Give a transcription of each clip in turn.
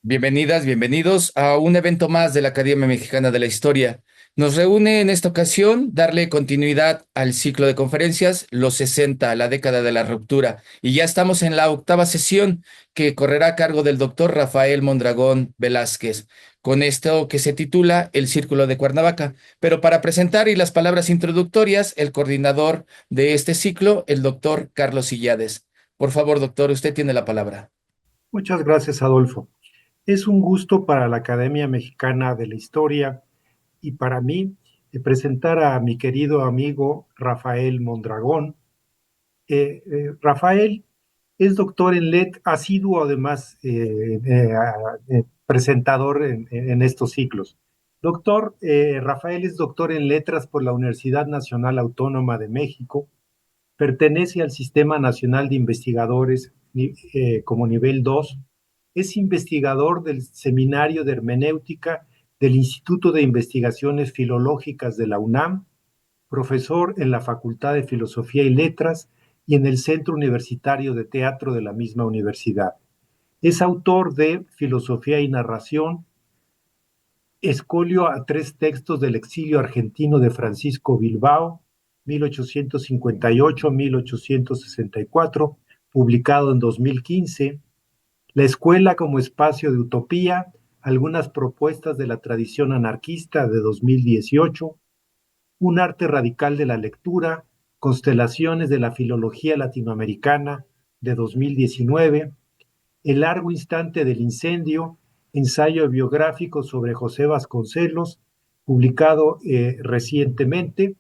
Bienvenidas, bienvenidos a un evento más de la Academia Mexicana de la Historia. Nos reúne en esta ocasión darle continuidad al ciclo de conferencias Los 60, la década de la ruptura. Y ya estamos en la octava sesión que correrá a cargo del doctor Rafael Mondragón Velázquez, con esto que se titula El Círculo de Cuernavaca. Pero para presentar y las palabras introductorias, el coordinador de este ciclo, el doctor Carlos Illades. Por favor, doctor, usted tiene la palabra. Muchas gracias, Adolfo. Es un gusto para la Academia Mexicana de la Historia y para mí presentar a mi querido amigo Rafael Mondragón. Rafael es doctor en asiduo además presentador en estos ciclos. Rafael es doctor en letras por la Universidad Nacional Autónoma de México. Pertenece al Sistema Nacional de Investigadores como nivel 2. Es investigador del Seminario de Hermenéutica del Instituto de Investigaciones Filológicas de la UNAM, profesor en la Facultad de Filosofía y Letras y en el Centro Universitario de Teatro de la misma universidad. Es autor de Filosofía y Narración, escolio a 3 textos del exilio argentino de Francisco Bilbao, 1858-1864, publicado en 2015, La escuela como espacio de utopía, algunas propuestas de la tradición anarquista de 2018, Un arte radical de la lectura, constelaciones de la filología latinoamericana de 2019, El largo instante del incendio, ensayo biográfico sobre José Vasconcelos, publicado recientemente,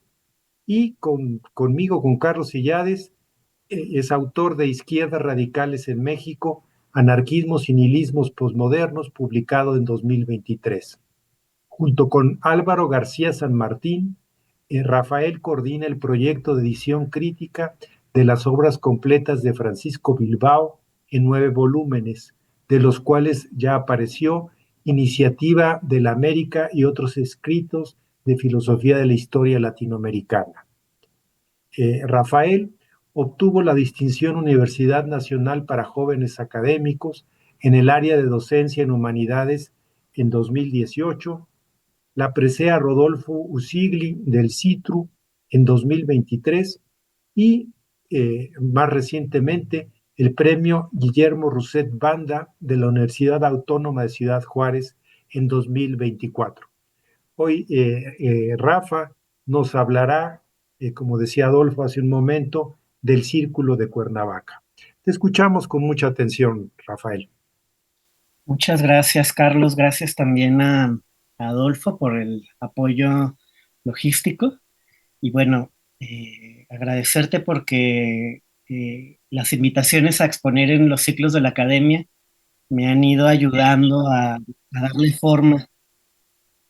y conmigo, con Carlos Illades, es autor de Izquierdas Radicales en México, Anarquismos y Nihilismos Postmodernos, publicado en 2023. Junto con Álvaro García San Martín, Rafael coordina el proyecto de edición crítica de las obras completas de Francisco Bilbao en 9 volúmenes, de los cuales ya apareció Iniciativa de la América y otros escritos de filosofía de la historia latinoamericana. Rafael obtuvo la distinción Universidad Nacional para Jóvenes Académicos en el área de docencia en humanidades en 2018, la presea Rodolfo Usigli del CITRU en 2023 y más recientemente el premio Guillermo Rousset Banda de la Universidad Autónoma de Ciudad Juárez en 2024. Hoy Rafa nos hablará, como decía Adolfo hace un momento, del Círculo de Cuernavaca. Te escuchamos con mucha atención, Rafael. Muchas gracias, Carlos. Gracias también a Adolfo por el apoyo logístico. Y bueno, agradecerte porque las invitaciones a exponer en los ciclos de la academia me han ido ayudando a darle forma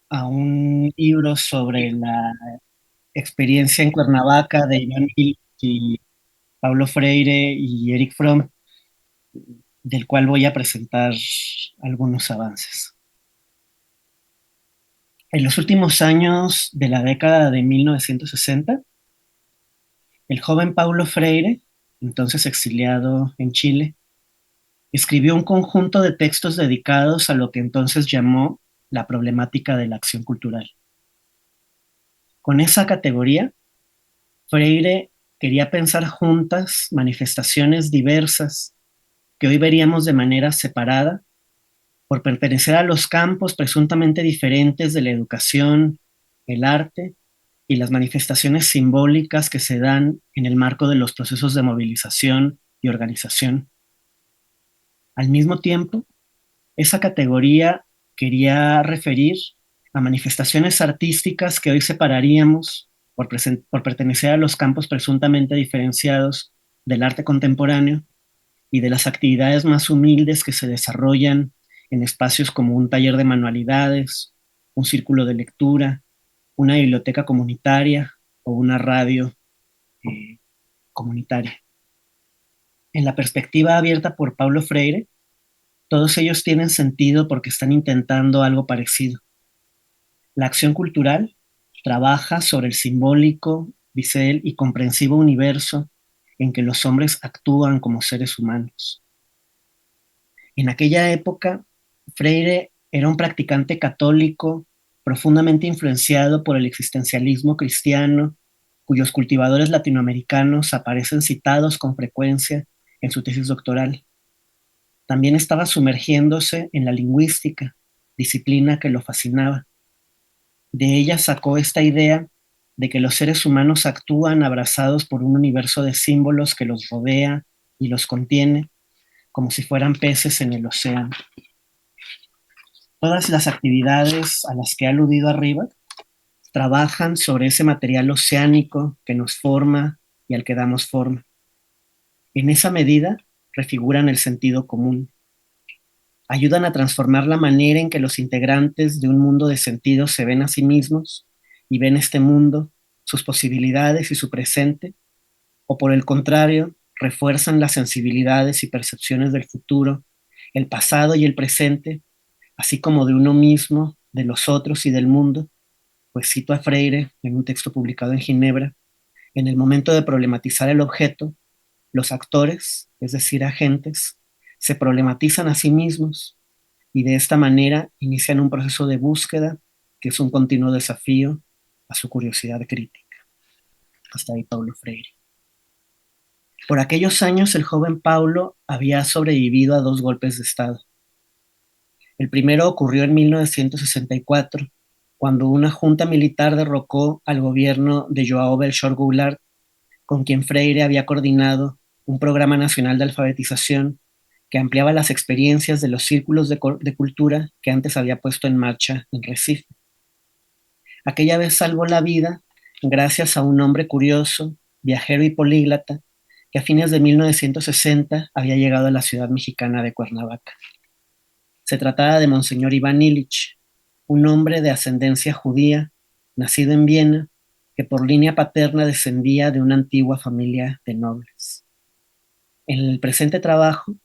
a un libro sobre la experiencia en Cuernavaca de Iván Illich y Paulo Freire y Eric Fromm, del cual voy a presentar algunos avances. En los últimos años de la década de 1960, el joven Paulo Freire, entonces exiliado en Chile, escribió un conjunto de textos dedicados a lo que entonces llamó la problemática de la acción cultural. Con esa categoría, Freire quería pensar juntas manifestaciones diversas que hoy veríamos de manera separada por pertenecer a los campos presuntamente diferentes de la educación, el arte y las manifestaciones simbólicas que se dan en el marco de los procesos de movilización y organización. Al mismo tiempo, esa categoría quería referir a manifestaciones artísticas que hoy separaríamos por pertenecer a los campos presuntamente diferenciados del arte contemporáneo y de las actividades más humildes que se desarrollan en espacios como un taller de manualidades, un círculo de lectura, una biblioteca comunitaria o una radio eh, comunitaria. En la perspectiva abierta por Paulo Freire, todos ellos tienen sentido porque están intentando algo parecido. La acción cultural trabaja sobre el simbólico, visceral y comprensivo universo en que los hombres actúan como seres humanos. En aquella época, Freire era un practicante católico profundamente influenciado por el existencialismo cristiano, cuyos cultivadores latinoamericanos aparecen citados con frecuencia en su tesis doctoral. También estaba sumergiéndose en la lingüística, disciplina que lo fascinaba. De ella sacó esta idea de que los seres humanos actúan abrazados por un universo de símbolos que los rodea y los contiene, como si fueran peces en el océano. Todas las actividades a las que he aludido arriba trabajan sobre ese material oceánico que nos forma y al que damos forma. En esa medida, refiguran el sentido común. Ayudan a transformar la manera en que los integrantes de un mundo de sentidos se ven a sí mismos y ven este mundo, sus posibilidades y su presente, o por el contrario, refuerzan las sensibilidades y percepciones del futuro, el pasado y el presente, así como de uno mismo, de los otros y del mundo, pues cito a Freire en un texto publicado en Ginebra: en el momento de problematizar el objeto, los actores, es decir, agentes, se problematizan a sí mismos y de esta manera inician un proceso de búsqueda que es un continuo desafío a su curiosidad crítica. Hasta ahí Paulo Freire. Por aquellos años el joven Paulo había sobrevivido a 2 golpes de Estado. El primero ocurrió en 1964, cuando una junta militar derrocó al gobierno de João Belchor Goulart, con quien Freire había coordinado un programa nacional de alfabetización que ampliaba las experiencias de los círculos de cultura que antes había puesto en marcha en Recife. Aquella vez salvó la vida gracias a un hombre curioso, viajero y políglota, que a fines de 1960 había llegado a la ciudad mexicana de Cuernavaca. Se trataba de Monseñor Iván Illich, un hombre de ascendencia judía, nacido en Viena, que por línea paterna descendía de una antigua familia de nobles. En el presente trabajo,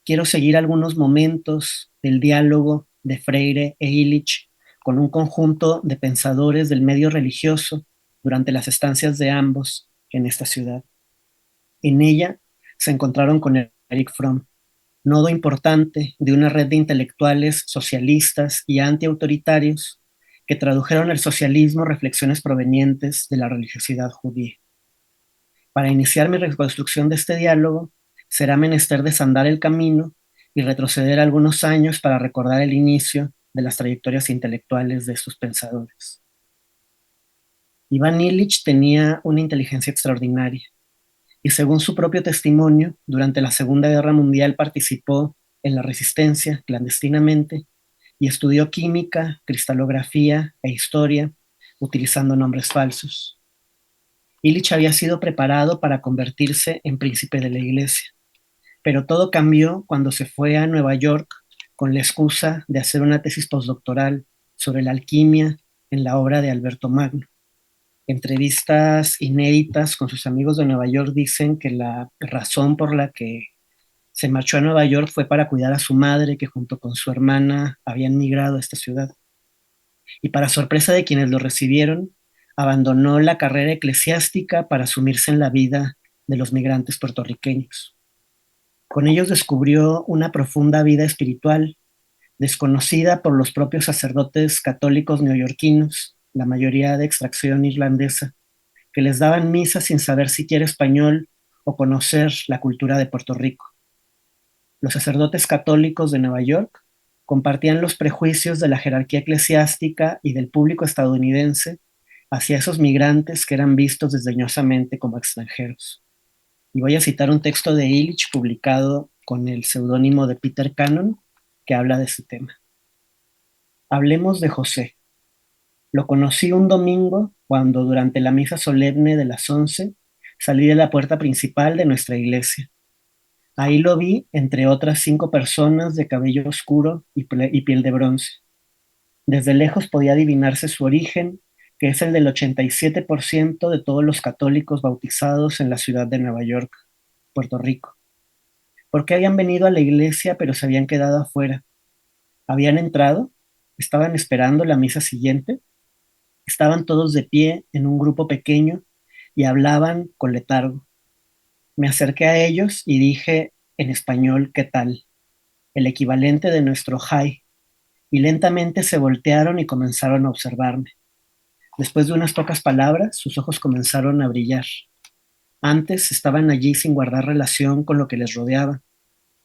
quiero seguir algunos momentos del diálogo de Freire e Illich con un conjunto de pensadores del medio religioso durante las estancias de ambos en esta ciudad. En ella se encontraron con Erich Fromm, nodo importante de una red de intelectuales socialistas y antiautoritarios que tradujeron al socialismo reflexiones provenientes de la religiosidad judía. Para iniciar mi reconstrucción de este diálogo, será menester desandar el camino y retroceder algunos años para recordar el inicio de las trayectorias intelectuales de estos pensadores. Iván Illich tenía una inteligencia extraordinaria y, según su propio testimonio, durante la Segunda Guerra Mundial participó en la resistencia clandestinamente y estudió química, cristalografía e historia utilizando nombres falsos. Illich había sido preparado para convertirse en príncipe de la iglesia, pero todo cambió cuando se fue a Nueva York con la excusa de hacer una tesis postdoctoral sobre la alquimia en la obra de Alberto Magno. Entrevistas inéditas con sus amigos de Nueva York dicen que la razón por la que se marchó a Nueva York fue para cuidar a su madre, que junto con su hermana habían migrado a esta ciudad. Y para sorpresa de quienes lo recibieron, abandonó la carrera eclesiástica para sumirse en la vida de los migrantes puertorriqueños. Con ellos descubrió una profunda vida espiritual, desconocida por los propios sacerdotes católicos neoyorquinos, la mayoría de extracción irlandesa, que les daban misa sin saber siquiera español o conocer la cultura de Puerto Rico. Los sacerdotes católicos de Nueva York compartían los prejuicios de la jerarquía eclesiástica y del público estadounidense hacia esos migrantes que eran vistos desdeñosamente como extranjeros. Y voy a citar un texto de Illich publicado con el seudónimo de Peter Cannon, que habla de ese tema. Hablemos de José. Lo conocí un domingo cuando, durante la misa solemne de las 11, salí de la puerta principal de nuestra iglesia. Ahí lo vi entre otras 5 personas de cabello oscuro y piel de bronce. Desde lejos podía adivinarse su origen, que es el del 87% de todos los católicos bautizados en la ciudad de Nueva York, Puerto Rico. ¿Por qué habían venido a la iglesia pero se habían quedado afuera? ¿Habían entrado? ¿Estaban esperando la misa siguiente? Estaban todos de pie en un grupo pequeño y hablaban con letargo. Me acerqué a ellos y dije en español: ¿qué tal? El equivalente de nuestro hi, y lentamente se voltearon y comenzaron a observarme. Después de unas pocas palabras, sus ojos comenzaron a brillar. Antes estaban allí sin guardar relación con lo que les rodeaba.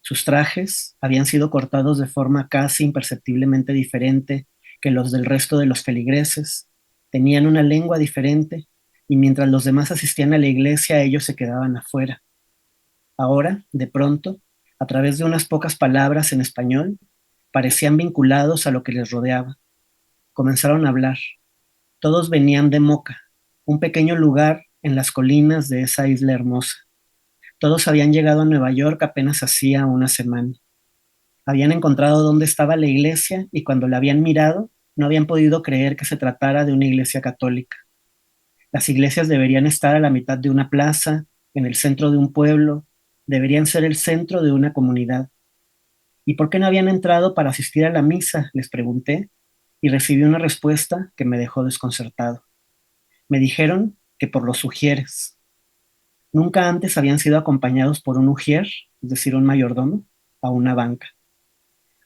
Sus trajes habían sido cortados de forma casi imperceptiblemente diferente que los del resto de los feligreses. Tenían una lengua diferente y mientras los demás asistían a la iglesia, ellos se quedaban afuera. Ahora, de pronto, a través de unas pocas palabras en español, parecían vinculados a lo que les rodeaba. Comenzaron a hablar. Todos venían de Moca, un pequeño lugar en las colinas de esa isla hermosa. Todos habían llegado a Nueva York apenas hacía una semana. Habían encontrado dónde estaba la iglesia y cuando la habían mirado, no habían podido creer que se tratara de una iglesia católica. Las iglesias deberían estar a la mitad de una plaza, en el centro de un pueblo, deberían ser el centro de una comunidad. ¿Y por qué no habían entrado para asistir a la misa?, les pregunté, y recibí una respuesta que me dejó desconcertado. Me dijeron que por los ujieres. Nunca antes habían sido acompañados por un ujier, es decir, un mayordomo, a una banca.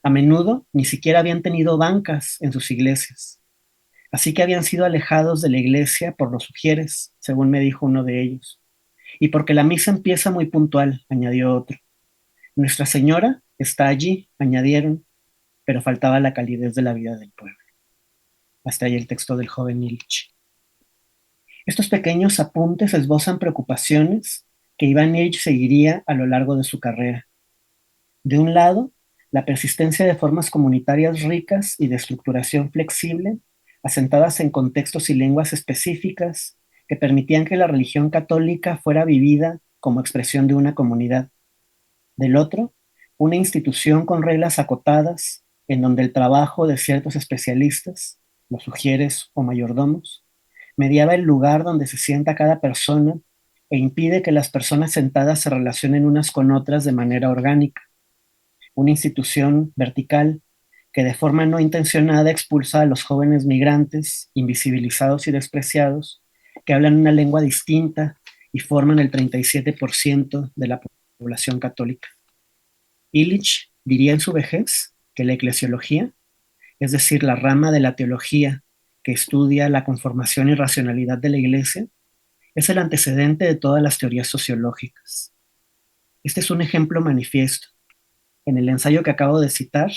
A menudo ni siquiera habían tenido bancas en sus iglesias. Así que habían sido alejados de la iglesia por los ujieres, según me dijo uno de ellos. Y porque la misa empieza muy puntual, añadió otro. Nuestra Señora está allí, añadieron, pero faltaba la calidez de la vida del pueblo. Hasta ahí el texto del joven Illich. Estos pequeños apuntes esbozan preocupaciones que Iván Illich seguiría a lo largo de su carrera. De un lado, la persistencia de formas comunitarias ricas y de estructuración flexible, asentadas en contextos y lenguas específicas que permitían que la religión católica fuera vivida como expresión de una comunidad. Del otro, una institución con reglas acotadas, en donde el trabajo de ciertos especialistas, los ujieres o mayordomos, mediaba el lugar donde se sienta cada persona e impide que las personas sentadas se relacionen unas con otras de manera orgánica. Una institución vertical que de forma no intencionada expulsa a los jóvenes migrantes, invisibilizados y despreciados, que hablan una lengua distinta y forman el 37% de la población católica. Illich diría en su vejez que la eclesiología, es decir, la rama de la teología que estudia la conformación y racionalidad de la Iglesia, es el antecedente de todas las teorías sociológicas. Este es un ejemplo manifiesto. En el ensayo que acabo de citar,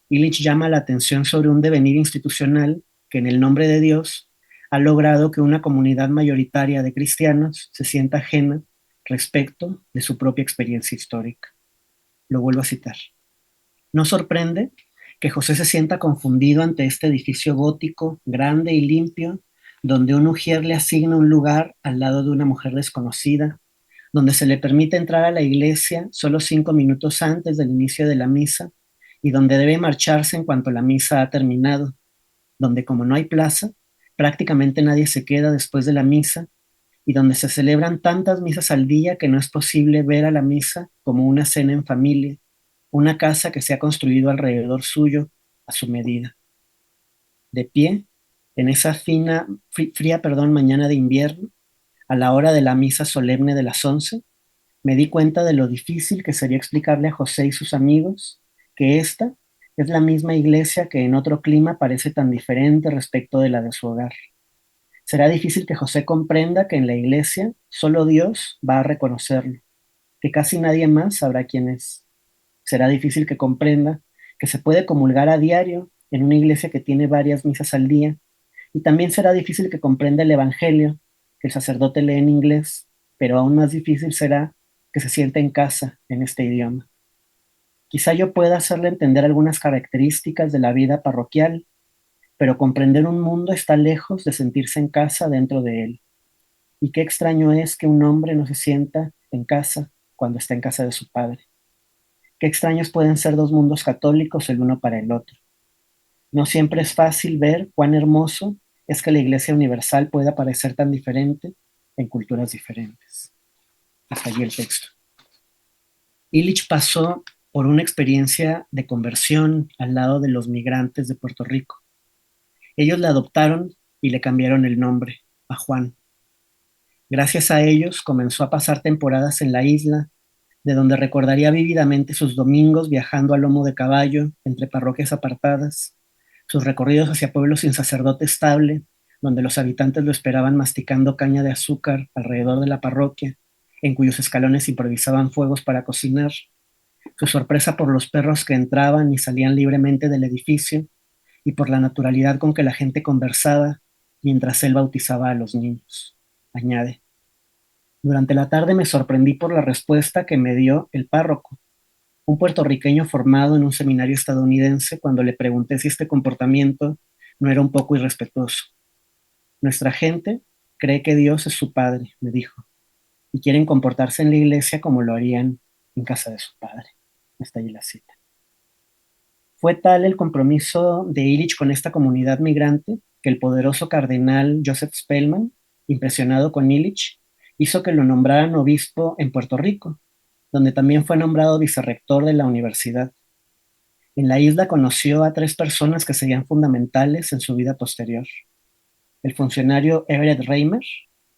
Illich llama la atención sobre un devenir institucional que en el nombre de Dios ha logrado que una comunidad mayoritaria de cristianos se sienta ajena respecto de su propia experiencia histórica. Lo vuelvo a citar. No sorprende que José se sienta confundido ante este edificio gótico, grande y limpio, donde un ujier le asigna un lugar al lado de una mujer desconocida, donde se le permite entrar a la iglesia solo 5 minutos antes del inicio de la misa y donde debe marcharse en cuanto la misa ha terminado, donde como no hay plaza, prácticamente nadie se queda después de la misa y donde se celebran tantas misas al día que no es posible ver a la misa como una cena en familia, una casa que se ha construido alrededor suyo a su medida. De pie, en esa fría mañana de invierno, a la hora de la misa solemne de las 11, me di cuenta de lo difícil que sería explicarle a José y sus amigos que esta es la misma iglesia que en otro clima parece tan diferente respecto de la de su hogar. Será difícil que José comprenda que en la iglesia solo Dios va a reconocerlo, que casi nadie más sabrá quién es. Será difícil que comprenda que se puede comulgar a diario en una iglesia que tiene varias misas al día, y también será difícil que comprenda el Evangelio, que el sacerdote lee en inglés, pero aún más difícil será que se sienta en casa en este idioma. Quizá yo pueda hacerle entender algunas características de la vida parroquial, pero comprender un mundo está lejos de sentirse en casa dentro de él. Y qué extraño es que un hombre no se sienta en casa cuando está en casa de su padre. Qué extraños pueden ser dos mundos católicos el uno para el otro. No siempre es fácil ver cuán hermoso es que la Iglesia Universal pueda parecer tan diferente en culturas diferentes. Hasta allí el texto. Illich pasó por una experiencia de conversión al lado de los migrantes de Puerto Rico. Ellos le adoptaron y le cambiaron el nombre a Juan. Gracias a ellos comenzó a pasar temporadas en la isla, de donde recordaría vívidamente sus domingos viajando a lomo de caballo entre parroquias apartadas, Sus recorridos hacia pueblos sin sacerdote estable, donde los habitantes lo esperaban masticando caña de azúcar alrededor de la parroquia, en cuyos escalones improvisaban fuegos para cocinar, su sorpresa por los perros que entraban y salían libremente del edificio, y por la naturalidad con que la gente conversaba mientras él bautizaba a los niños. Añade, durante la tarde me sorprendí por la respuesta que me dio el párroco, un puertorriqueño formado en un seminario estadounidense, cuando le pregunté si este comportamiento no era un poco irrespetuoso. Nuestra gente cree que Dios es su padre, me dijo, y quieren comportarse en la iglesia como lo harían en casa de su padre. Hasta ahí la cita. Fue tal el compromiso de Illich con esta comunidad migrante que el poderoso cardenal Joseph Spellman, impresionado con Illich, hizo que lo nombraran obispo en Puerto Rico, donde también fue nombrado vicerrector de la universidad. En la isla conoció a 3 personas que serían fundamentales en su vida posterior. El funcionario Everett Reimer,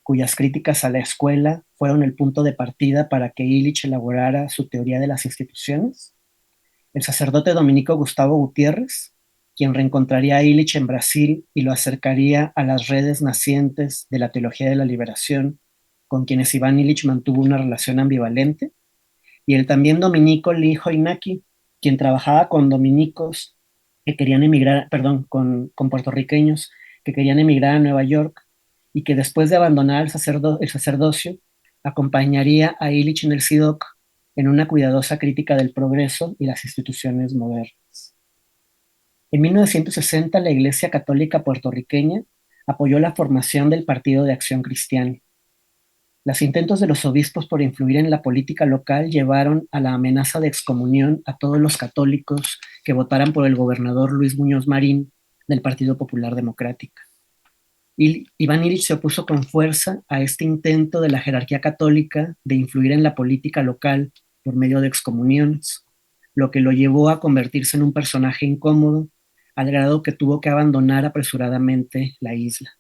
cuyas críticas a la escuela fueron el punto de partida para que Illich elaborara su teoría de las instituciones, el sacerdote dominico Gustavo Gutiérrez, quien reencontraría a Illich en Brasil y lo acercaría a las redes nacientes de la teología de la liberación, con quienes Iván Illich mantuvo una relación ambivalente, y el también dominico Lee Hoinaki, quien trabajaba con dominicos que querían emigrar, perdón, con puertorriqueños que querían emigrar a Nueva York y que después de abandonar el sacerdocio, acompañaría a Illich en el SIDOC en una cuidadosa crítica del progreso y las instituciones modernas. En 1960, la Iglesia Católica puertorriqueña apoyó la formación del Partido de Acción Cristiana. Los intentos de los obispos por influir en la política local llevaron a la amenaza de excomunión a todos los católicos que votaran por el gobernador Luis Muñoz Marín del Partido Popular Democrático. Iván Illich se opuso con fuerza a este intento de la jerarquía católica de influir en la política local por medio de excomuniones, lo que lo llevó a convertirse en un personaje incómodo, al grado que tuvo que abandonar apresuradamente la isla.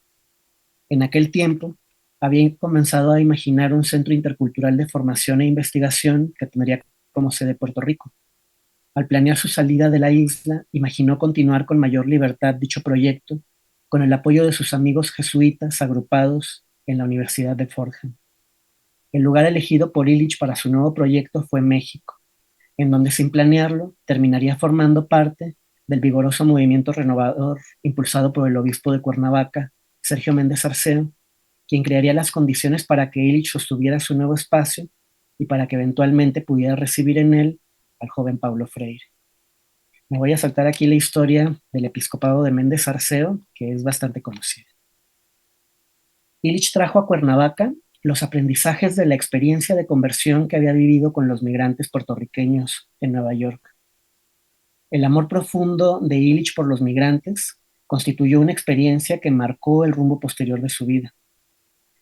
En aquel tiempo, había comenzado a imaginar un centro intercultural de formación e investigación que tendría como sede Puerto Rico. Al planear su salida de la isla, imaginó continuar con mayor libertad dicho proyecto, con el apoyo de sus amigos jesuitas agrupados en la Universidad de Fordham. El lugar elegido por Illich para su nuevo proyecto fue México, en donde sin planearlo terminaría formando parte del vigoroso movimiento renovador impulsado por el obispo de Cuernavaca, Sergio Méndez Arceo, quien crearía las condiciones para que Illich sostuviera su nuevo espacio y para que eventualmente pudiera recibir en él al joven Paulo Freire. Me voy a saltar aquí la historia del episcopado de Méndez Arceo, que es bastante conocida. Illich trajo a Cuernavaca los aprendizajes de la experiencia de conversión que había vivido con los migrantes puertorriqueños en Nueva York. El amor profundo de Illich por los migrantes constituyó una experiencia que marcó el rumbo posterior de su vida.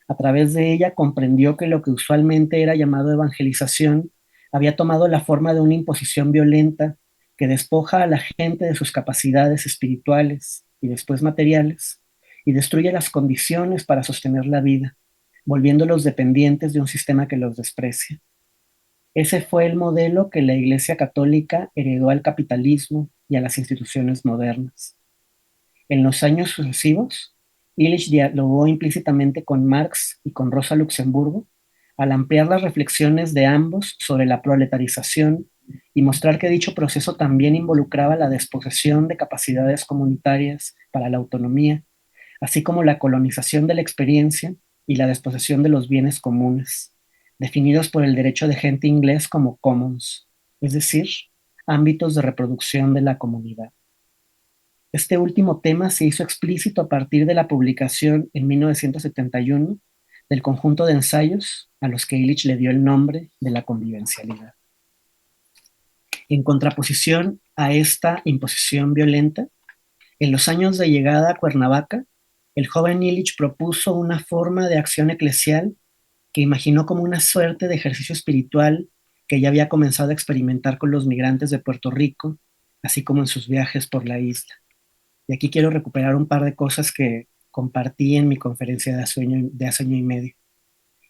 A través de ella comprendió que lo que usualmente era llamado evangelización había tomado la forma de una imposición violenta que despoja a la gente de sus capacidades espirituales y después materiales y destruye las condiciones para sostener la vida, volviéndolos dependientes de un sistema que los desprecia. Ese fue el modelo que la Iglesia Católica heredó al capitalismo y a las instituciones modernas. En los años sucesivos, Illich dialogó implícitamente con Marx y con Rosa Luxemburgo al ampliar las reflexiones de ambos sobre la proletarización y mostrar que dicho proceso también involucraba la desposesión de capacidades comunitarias para la autonomía, así como la colonización de la experiencia y la desposesión de los bienes comunes, definidos por el derecho de gente inglés como commons, es decir, ámbitos de reproducción de la comunidad. Este último tema se hizo explícito a partir de la publicación en 1971 del conjunto de ensayos a los que Illich le dio el nombre de la convivencialidad. En contraposición a esta imposición violenta, en los años de llegada a Cuernavaca, el joven Illich propuso una forma de acción eclesial que imaginó como una suerte de ejercicio espiritual que ya había comenzado a experimentar con los migrantes de Puerto Rico, así como en sus viajes por la isla. Y aquí quiero recuperar un par de cosas que compartí en mi conferencia de hace año y medio.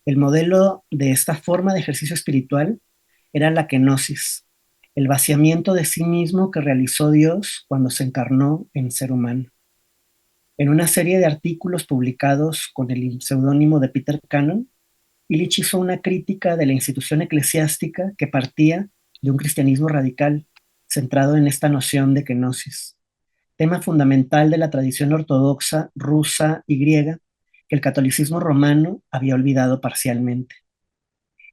El modelo de esta forma de ejercicio espiritual era la kenosis, el vaciamiento de sí mismo que realizó Dios cuando se encarnó en ser humano. En una serie de artículos publicados con el seudónimo de Peter Cannon, Illich hizo una crítica de la institución eclesiástica que partía de un cristianismo radical, centrado en esta noción de kenosis, tema fundamental de la tradición ortodoxa rusa y griega que el catolicismo romano había olvidado parcialmente.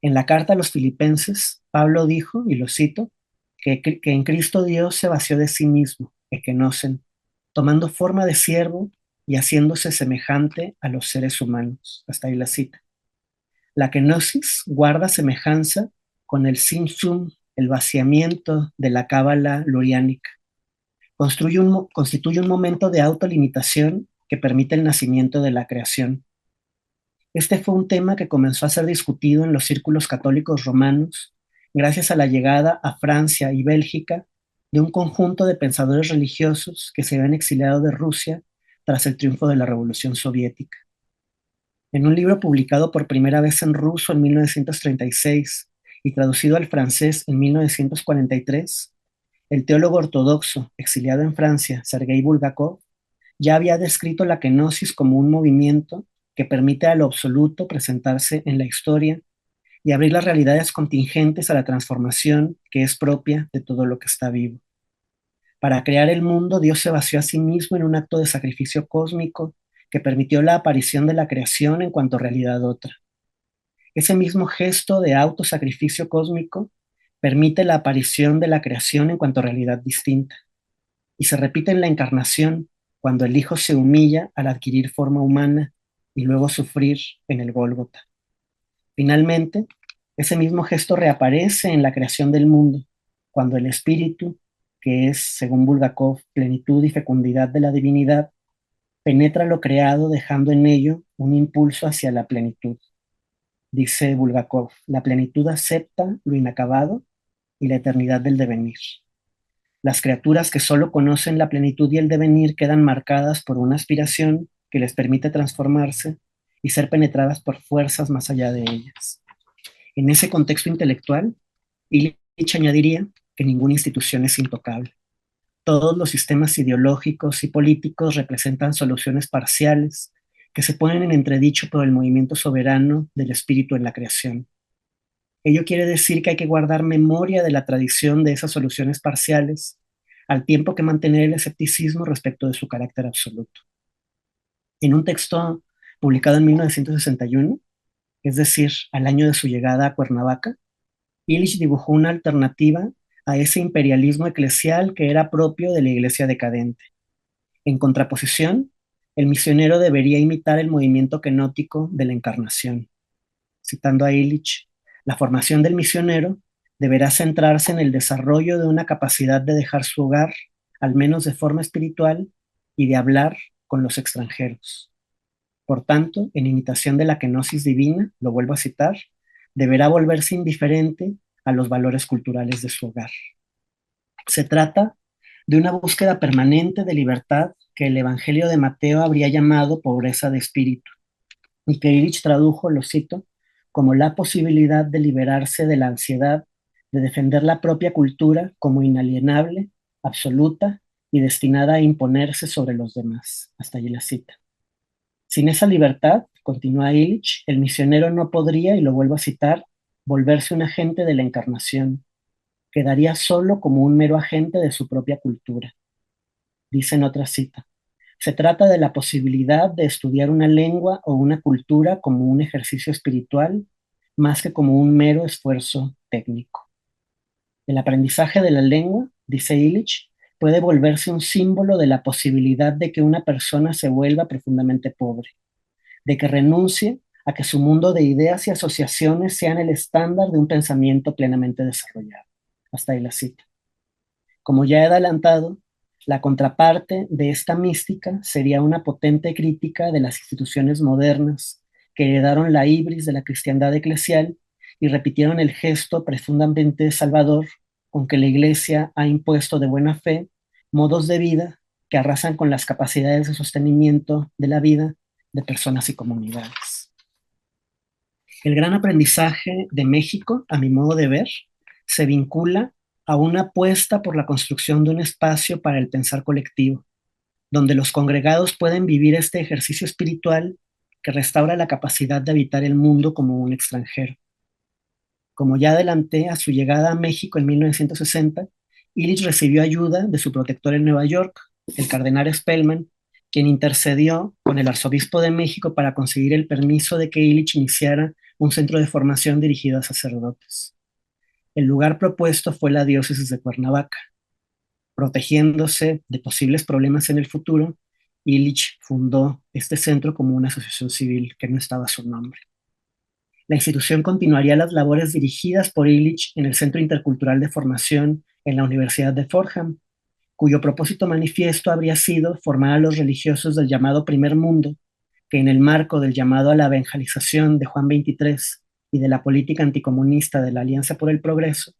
En la carta a los filipenses, Pablo dijo, y lo cito, que en Cristo Dios se vació de sí mismo, ekenosen, tomando forma de siervo y haciéndose semejante a los seres humanos. Hasta ahí la cita. La kenosis guarda semejanza con el simsum, el vaciamiento de la cábala luriánica. Constituye un momento de autolimitación que permite el nacimiento de la creación. Este fue un tema que comenzó a ser discutido en los círculos católicos romanos gracias a la llegada a Francia y Bélgica de un conjunto de pensadores religiosos que se habían exiliado de Rusia tras el triunfo de la Revolución Soviética. En un libro publicado por primera vez en ruso en 1936 y traducido al francés en 1943, el teólogo ortodoxo exiliado en Francia, Sergei Bulgakov, ya había descrito la kenosis como un movimiento que permite a lo absoluto presentarse en la historia y abrir las realidades contingentes a la transformación que es propia de todo lo que está vivo. Para crear el mundo, Dios se vació a sí mismo en un acto de sacrificio cósmico que permitió la aparición de la creación en cuanto realidad otra. Ese mismo gesto de autosacrificio cósmico permite la aparición de la creación en cuanto realidad distinta, y se repite en la encarnación, cuando el Hijo se humilla al adquirir forma humana y luego sufrir en el Gólgota. Finalmente, ese mismo gesto reaparece en la creación del mundo, cuando el Espíritu, que es, según Bulgakov, plenitud y fecundidad de la divinidad, penetra lo creado dejando en ello un impulso hacia la plenitud. Dice Bulgakov, la plenitud acepta lo inacabado y la eternidad del devenir. Las criaturas que solo conocen la plenitud y el devenir quedan marcadas por una aspiración que les permite transformarse y ser penetradas por fuerzas más allá de ellas. En ese contexto intelectual, Illich añadiría que ninguna institución es intocable. Todos los sistemas ideológicos y políticos representan soluciones parciales que se ponen en entredicho por el movimiento soberano del espíritu en la creación. Ello quiere decir que hay que guardar memoria de la tradición de esas soluciones parciales, al tiempo que mantener el escepticismo respecto de su carácter absoluto. En un texto publicado en 1961, es decir, al año de su llegada a Cuernavaca, Illich dibujó una alternativa a ese imperialismo eclesial que era propio de la iglesia decadente. En contraposición, el misionero debería imitar el movimiento kenótico de la encarnación. Citando a Illich, la formación del misionero deberá centrarse en el desarrollo de una capacidad de dejar su hogar, al menos de forma espiritual, y de hablar con los extranjeros. Por tanto, en imitación de la kenosis divina, lo vuelvo a citar, deberá volverse indiferente a los valores culturales de su hogar. Se trata de una búsqueda permanente de libertad que el Evangelio de Mateo habría llamado pobreza de espíritu, y que Illich tradujo, lo cito, como la posibilidad de liberarse de la ansiedad de defender la propia cultura como inalienable, absoluta y destinada a imponerse sobre los demás. Hasta allí la cita. Sin esa libertad, continúa Illich, el misionero no podría, y lo vuelvo a citar, volverse un agente de la encarnación. Quedaría solo como un mero agente de su propia cultura. Dice en otra cita, se trata de la posibilidad de estudiar una lengua o una cultura como un ejercicio espiritual, más que como un mero esfuerzo técnico. El aprendizaje de la lengua, dice Illich, puede volverse un símbolo de la posibilidad de que una persona se vuelva profundamente pobre, de que renuncie a que su mundo de ideas y asociaciones sean el estándar de un pensamiento plenamente desarrollado. Hasta ahí la cita. Como ya he adelantado, la contraparte de esta mística sería una potente crítica de las instituciones modernas que heredaron la ibris de la cristiandad eclesial y repitieron el gesto profundamente salvador con que la Iglesia ha impuesto de buena fe modos de vida que arrasan con las capacidades de sostenimiento de la vida de personas y comunidades. El gran aprendizaje de México, a mi modo de ver, se vincula a una apuesta por la construcción de un espacio para el pensar colectivo, donde los congregados pueden vivir este ejercicio espiritual que restaura la capacidad de habitar el mundo como un extranjero. Como ya adelanté, a su llegada a México en 1960, Illich recibió ayuda de su protector en Nueva York, el cardenal Spellman, quien intercedió con el arzobispo de México para conseguir el permiso de que Illich iniciara un centro de formación dirigido a sacerdotes. El lugar propuesto fue la diócesis de Cuernavaca. Protegiéndose de posibles problemas en el futuro, Illich fundó este centro como una asociación civil que no estaba a su nombre. La institución continuaría las labores dirigidas por Illich en el Centro Intercultural de Formación en la Universidad de Fordham, cuyo propósito manifiesto habría sido formar a los religiosos del llamado Primer Mundo, que en el marco del llamado a la evangelización de Juan XXIII y de la política anticomunista de la Alianza por el Progreso,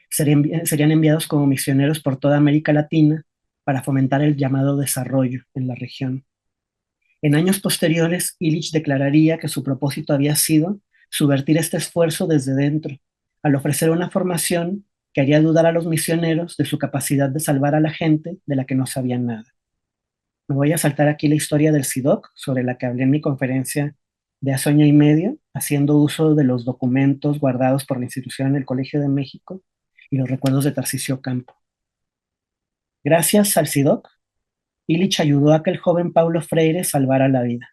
serían enviados como misioneros por toda América Latina para fomentar el llamado desarrollo en la región. En años posteriores, Illich declararía que su propósito había sido subvertir este esfuerzo desde dentro, al ofrecer una formación que haría dudar a los misioneros de su capacidad de salvar a la gente de la que no sabían nada. Me voy a saltar aquí la historia del SIDOC, sobre la que hablé en mi conferencia de hace año y medio, haciendo uso de los documentos guardados por la institución en el Colegio de México y los recuerdos de Tarcisio Campo. Gracias al SIDOC, Illich ayudó a que el joven Paulo Freire salvara la vida.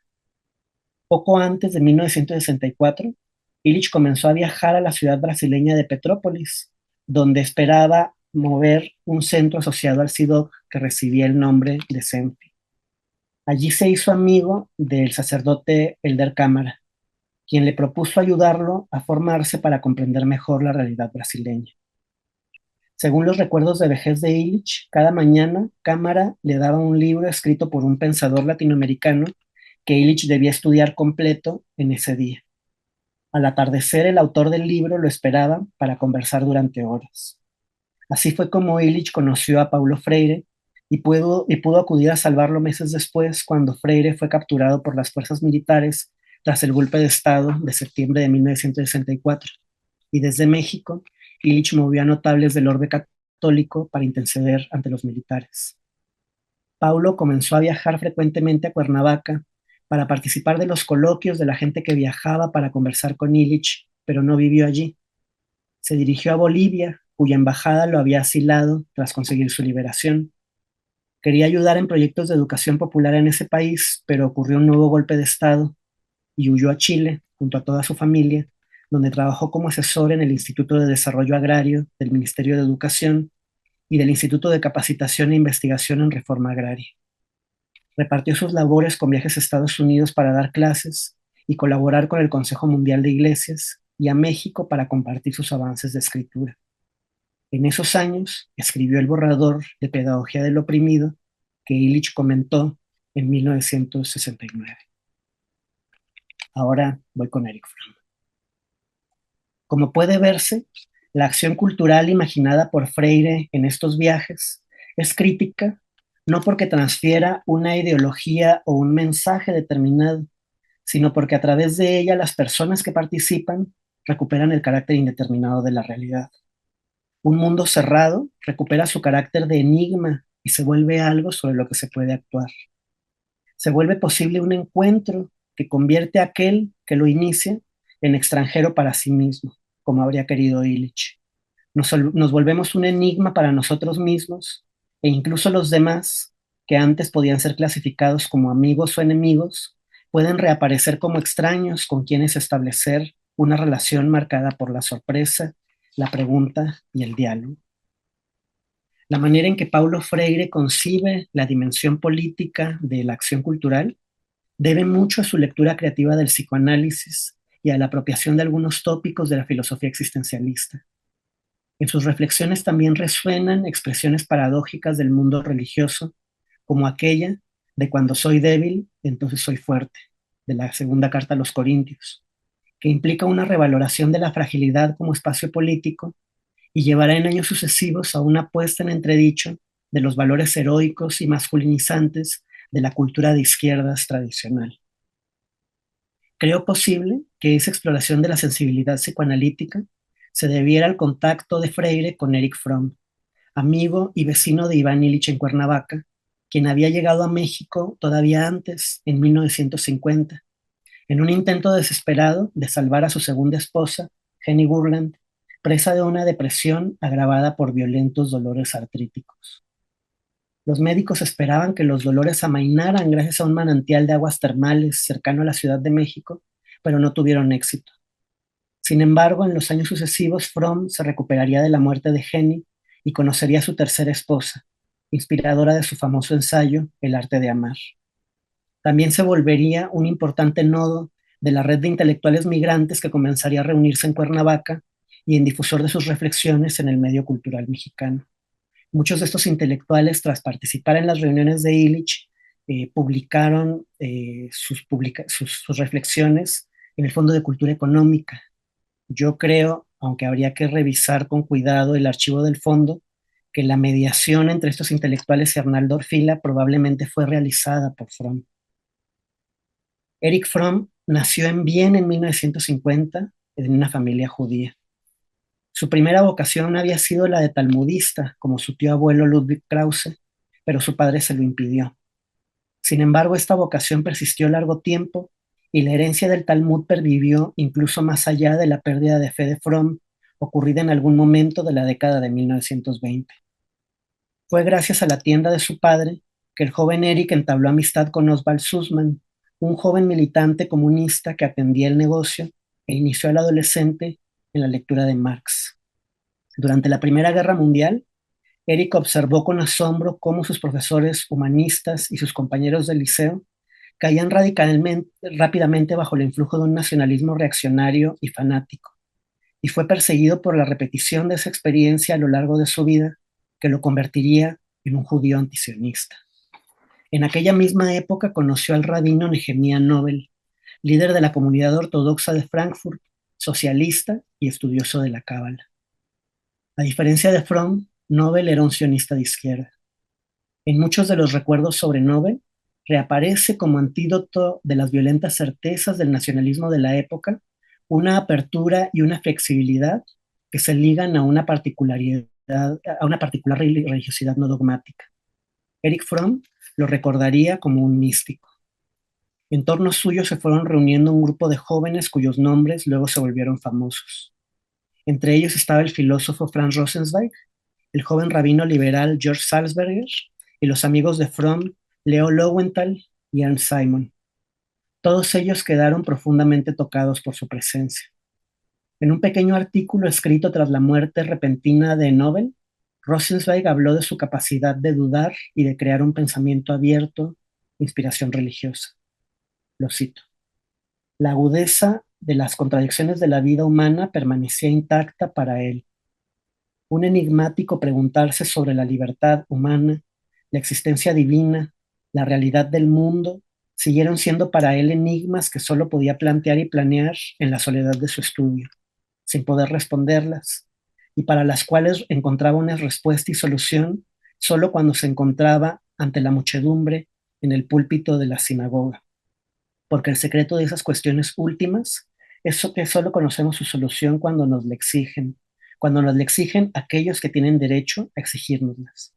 Poco antes de 1964, Illich comenzó a viajar a la ciudad brasileña de Petrópolis, donde esperaba mover un centro asociado al SIDOC que recibía el nombre de CENFI. Allí se hizo amigo del sacerdote Elder Cámara, quien le propuso ayudarlo a formarse para comprender mejor la realidad brasileña. Según los recuerdos de vejez de Illich, cada mañana Cámara le daba un libro escrito por un pensador latinoamericano que Illich debía estudiar completo en ese día. Al atardecer, el autor del libro lo esperaba para conversar durante horas. Así fue como Illich conoció a Paulo Freire y pudo acudir a salvarlo meses después, cuando Freire fue capturado por las fuerzas militares tras el golpe de Estado de septiembre de 1964. Y desde México, Illich movió a notables del orbe católico para interceder ante los militares. Paulo comenzó a viajar frecuentemente a Cuernavaca para participar de los coloquios de la gente que viajaba para conversar con Illich, pero no vivió allí. Se dirigió a Bolivia, cuya embajada lo había asilado tras conseguir su liberación. Quería ayudar en proyectos de educación popular en ese país, pero ocurrió un nuevo golpe de Estado y huyó a Chile junto a toda su familia, donde trabajó como asesor en el Instituto de Desarrollo Agrario del Ministerio de Educación y del Instituto de Capacitación e Investigación en Reforma Agraria. Repartió sus labores con viajes a Estados Unidos para dar clases y colaborar con el Consejo Mundial de Iglesias, y a México para compartir sus avances de escritura. En esos años escribió el borrador de Pedagogía del Oprimido que Illich comentó en 1969. Ahora voy con Erich Fromm. Como puede verse, la acción cultural imaginada por Freire en estos viajes es crítica, no porque transfiera una ideología o un mensaje determinado, sino porque a través de ella las personas que participan recuperan el carácter indeterminado de la realidad. Un mundo cerrado recupera su carácter de enigma y se vuelve algo sobre lo que se puede actuar. Se vuelve posible un encuentro que convierte a aquel que lo inicia en extranjero para sí mismo, como habría querido Illich. Nos volvemos un enigma para nosotros mismos e incluso los demás, que antes podían ser clasificados como amigos o enemigos, pueden reaparecer como extraños con quienes establecer una relación marcada por la sorpresa, la pregunta y el diálogo. La manera en que Paulo Freire concibe la dimensión política de la acción cultural debe mucho a su lectura creativa del psicoanálisis y a la apropiación de algunos tópicos de la filosofía existencialista. En sus reflexiones también resuenan expresiones paradójicas del mundo religioso, como aquella de cuando soy débil, entonces soy fuerte, de la segunda carta a los Corintios, que implica una revaloración de la fragilidad como espacio político y llevará en años sucesivos a una puesta en entredicho de los valores heroicos y masculinizantes de la cultura de izquierdas tradicional. Creo posible que esa exploración de la sensibilidad psicoanalítica se debiera al contacto de Freire con Erich Fromm, amigo y vecino de Iván Ilich en Cuernavaca, quien había llegado a México todavía antes, en 1950, en un intento desesperado de salvar a su segunda esposa, Jenny Burland, presa de una depresión agravada por violentos dolores artríticos. Los médicos esperaban que los dolores amainaran gracias a un manantial de aguas termales cercano a la Ciudad de México, pero no tuvieron éxito. Sin embargo, en los años sucesivos, Fromm se recuperaría de la muerte de Jenny y conocería a su tercera esposa, inspiradora de su famoso ensayo El arte de amar. También se volvería un importante nodo de la red de intelectuales migrantes que comenzaría a reunirse en Cuernavaca y en difusor de sus reflexiones en el medio cultural mexicano. Muchos de estos intelectuales, tras participar en las reuniones de Illich, publicaron sus reflexiones en el Fondo de Cultura Económica. Yo creo, aunque habría que revisar con cuidado el archivo del fondo, que la mediación entre estos intelectuales y Arnaldo Orfila probablemente fue realizada por Fromm. Erich Fromm nació en Viena en 1950 en una familia judía. Su primera vocación había sido la de talmudista, como su tío abuelo Ludwig Krause, pero su padre se lo impidió. Sin embargo, esta vocación persistió largo tiempo y la herencia del Talmud pervivió incluso más allá de la pérdida de fe de Fromm, ocurrida en algún momento de la década de 1920. Fue gracias a la tienda de su padre que el joven Eric entabló amistad con Oswald Sussman, un joven militante comunista que atendía el negocio e inició al adolescente en la lectura de Marx. Durante la Primera Guerra Mundial, Eric observó con asombro cómo sus profesores humanistas y sus compañeros del liceo caían rápidamente bajo el influjo de un nacionalismo reaccionario y fanático, y fue perseguido por la repetición de esa experiencia a lo largo de su vida, que lo convertiría en un judío antisionista. En aquella misma época conoció al rabino Nehemías Nobel, líder de la comunidad ortodoxa de Frankfurt, socialista y estudioso de la Cábala. A diferencia de Fromm, Nobel era un sionista de izquierda. En muchos de los recuerdos sobre Nobel, reaparece como antídoto de las violentas certezas del nacionalismo de la época, una apertura y una flexibilidad que se ligan a una particular religiosidad no dogmática. Erich Fromm lo recordaría como un místico. En torno suyo se fueron reuniendo un grupo de jóvenes cuyos nombres luego se volvieron famosos. Entre ellos estaba el filósofo Franz Rosenzweig, el joven rabino liberal George Salzberger y los amigos de Fromm, Leo Lowenthal y Ernst Simon. Todos ellos quedaron profundamente tocados por su presencia. En un pequeño artículo escrito tras la muerte repentina de Nobel, Rosenzweig habló de su capacidad de dudar y de crear un pensamiento abierto, inspiración religiosa. Lo cito. La agudeza de las contradicciones de la vida humana permanecía intacta para él. Un enigmático preguntarse sobre la libertad humana, la existencia divina, la realidad del mundo, siguieron siendo para él enigmas que solo podía plantear y planear en la soledad de su estudio, sin poder responderlas, y para las cuales encontraba una respuesta y solución solo cuando se encontraba ante la muchedumbre en el púlpito de la sinagoga. Porque el secreto de esas cuestiones últimas es que solo conocemos su solución cuando nos la exigen, cuando nos la exigen aquellos que tienen derecho a exigírnoslas.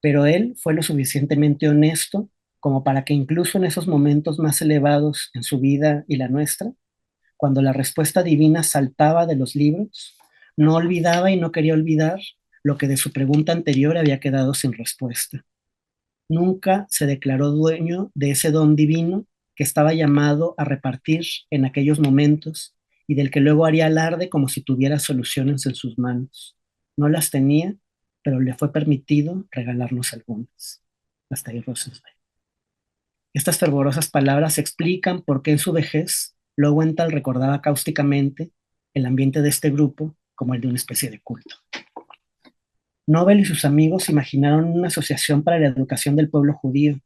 Pero él fue lo suficientemente honesto como para que incluso en esos momentos más elevados en su vida y la nuestra, cuando la respuesta divina saltaba de los libros, no olvidaba y no quería olvidar lo que de su pregunta anterior había quedado sin respuesta. Nunca se declaró dueño de ese don divino que estaba llamado a repartir en aquellos momentos y del que luego haría alarde como si tuviera soluciones en sus manos. No las tenía, pero le fue permitido regalarnos algunas. Hasta ahí Rosenzweig. Estas fervorosas palabras explican por qué en su vejez Lowenthal recordaba cáusticamente el ambiente de este grupo como el de una especie de culto. Nobel y sus amigos imaginaron una asociación para la educación del pueblo judío.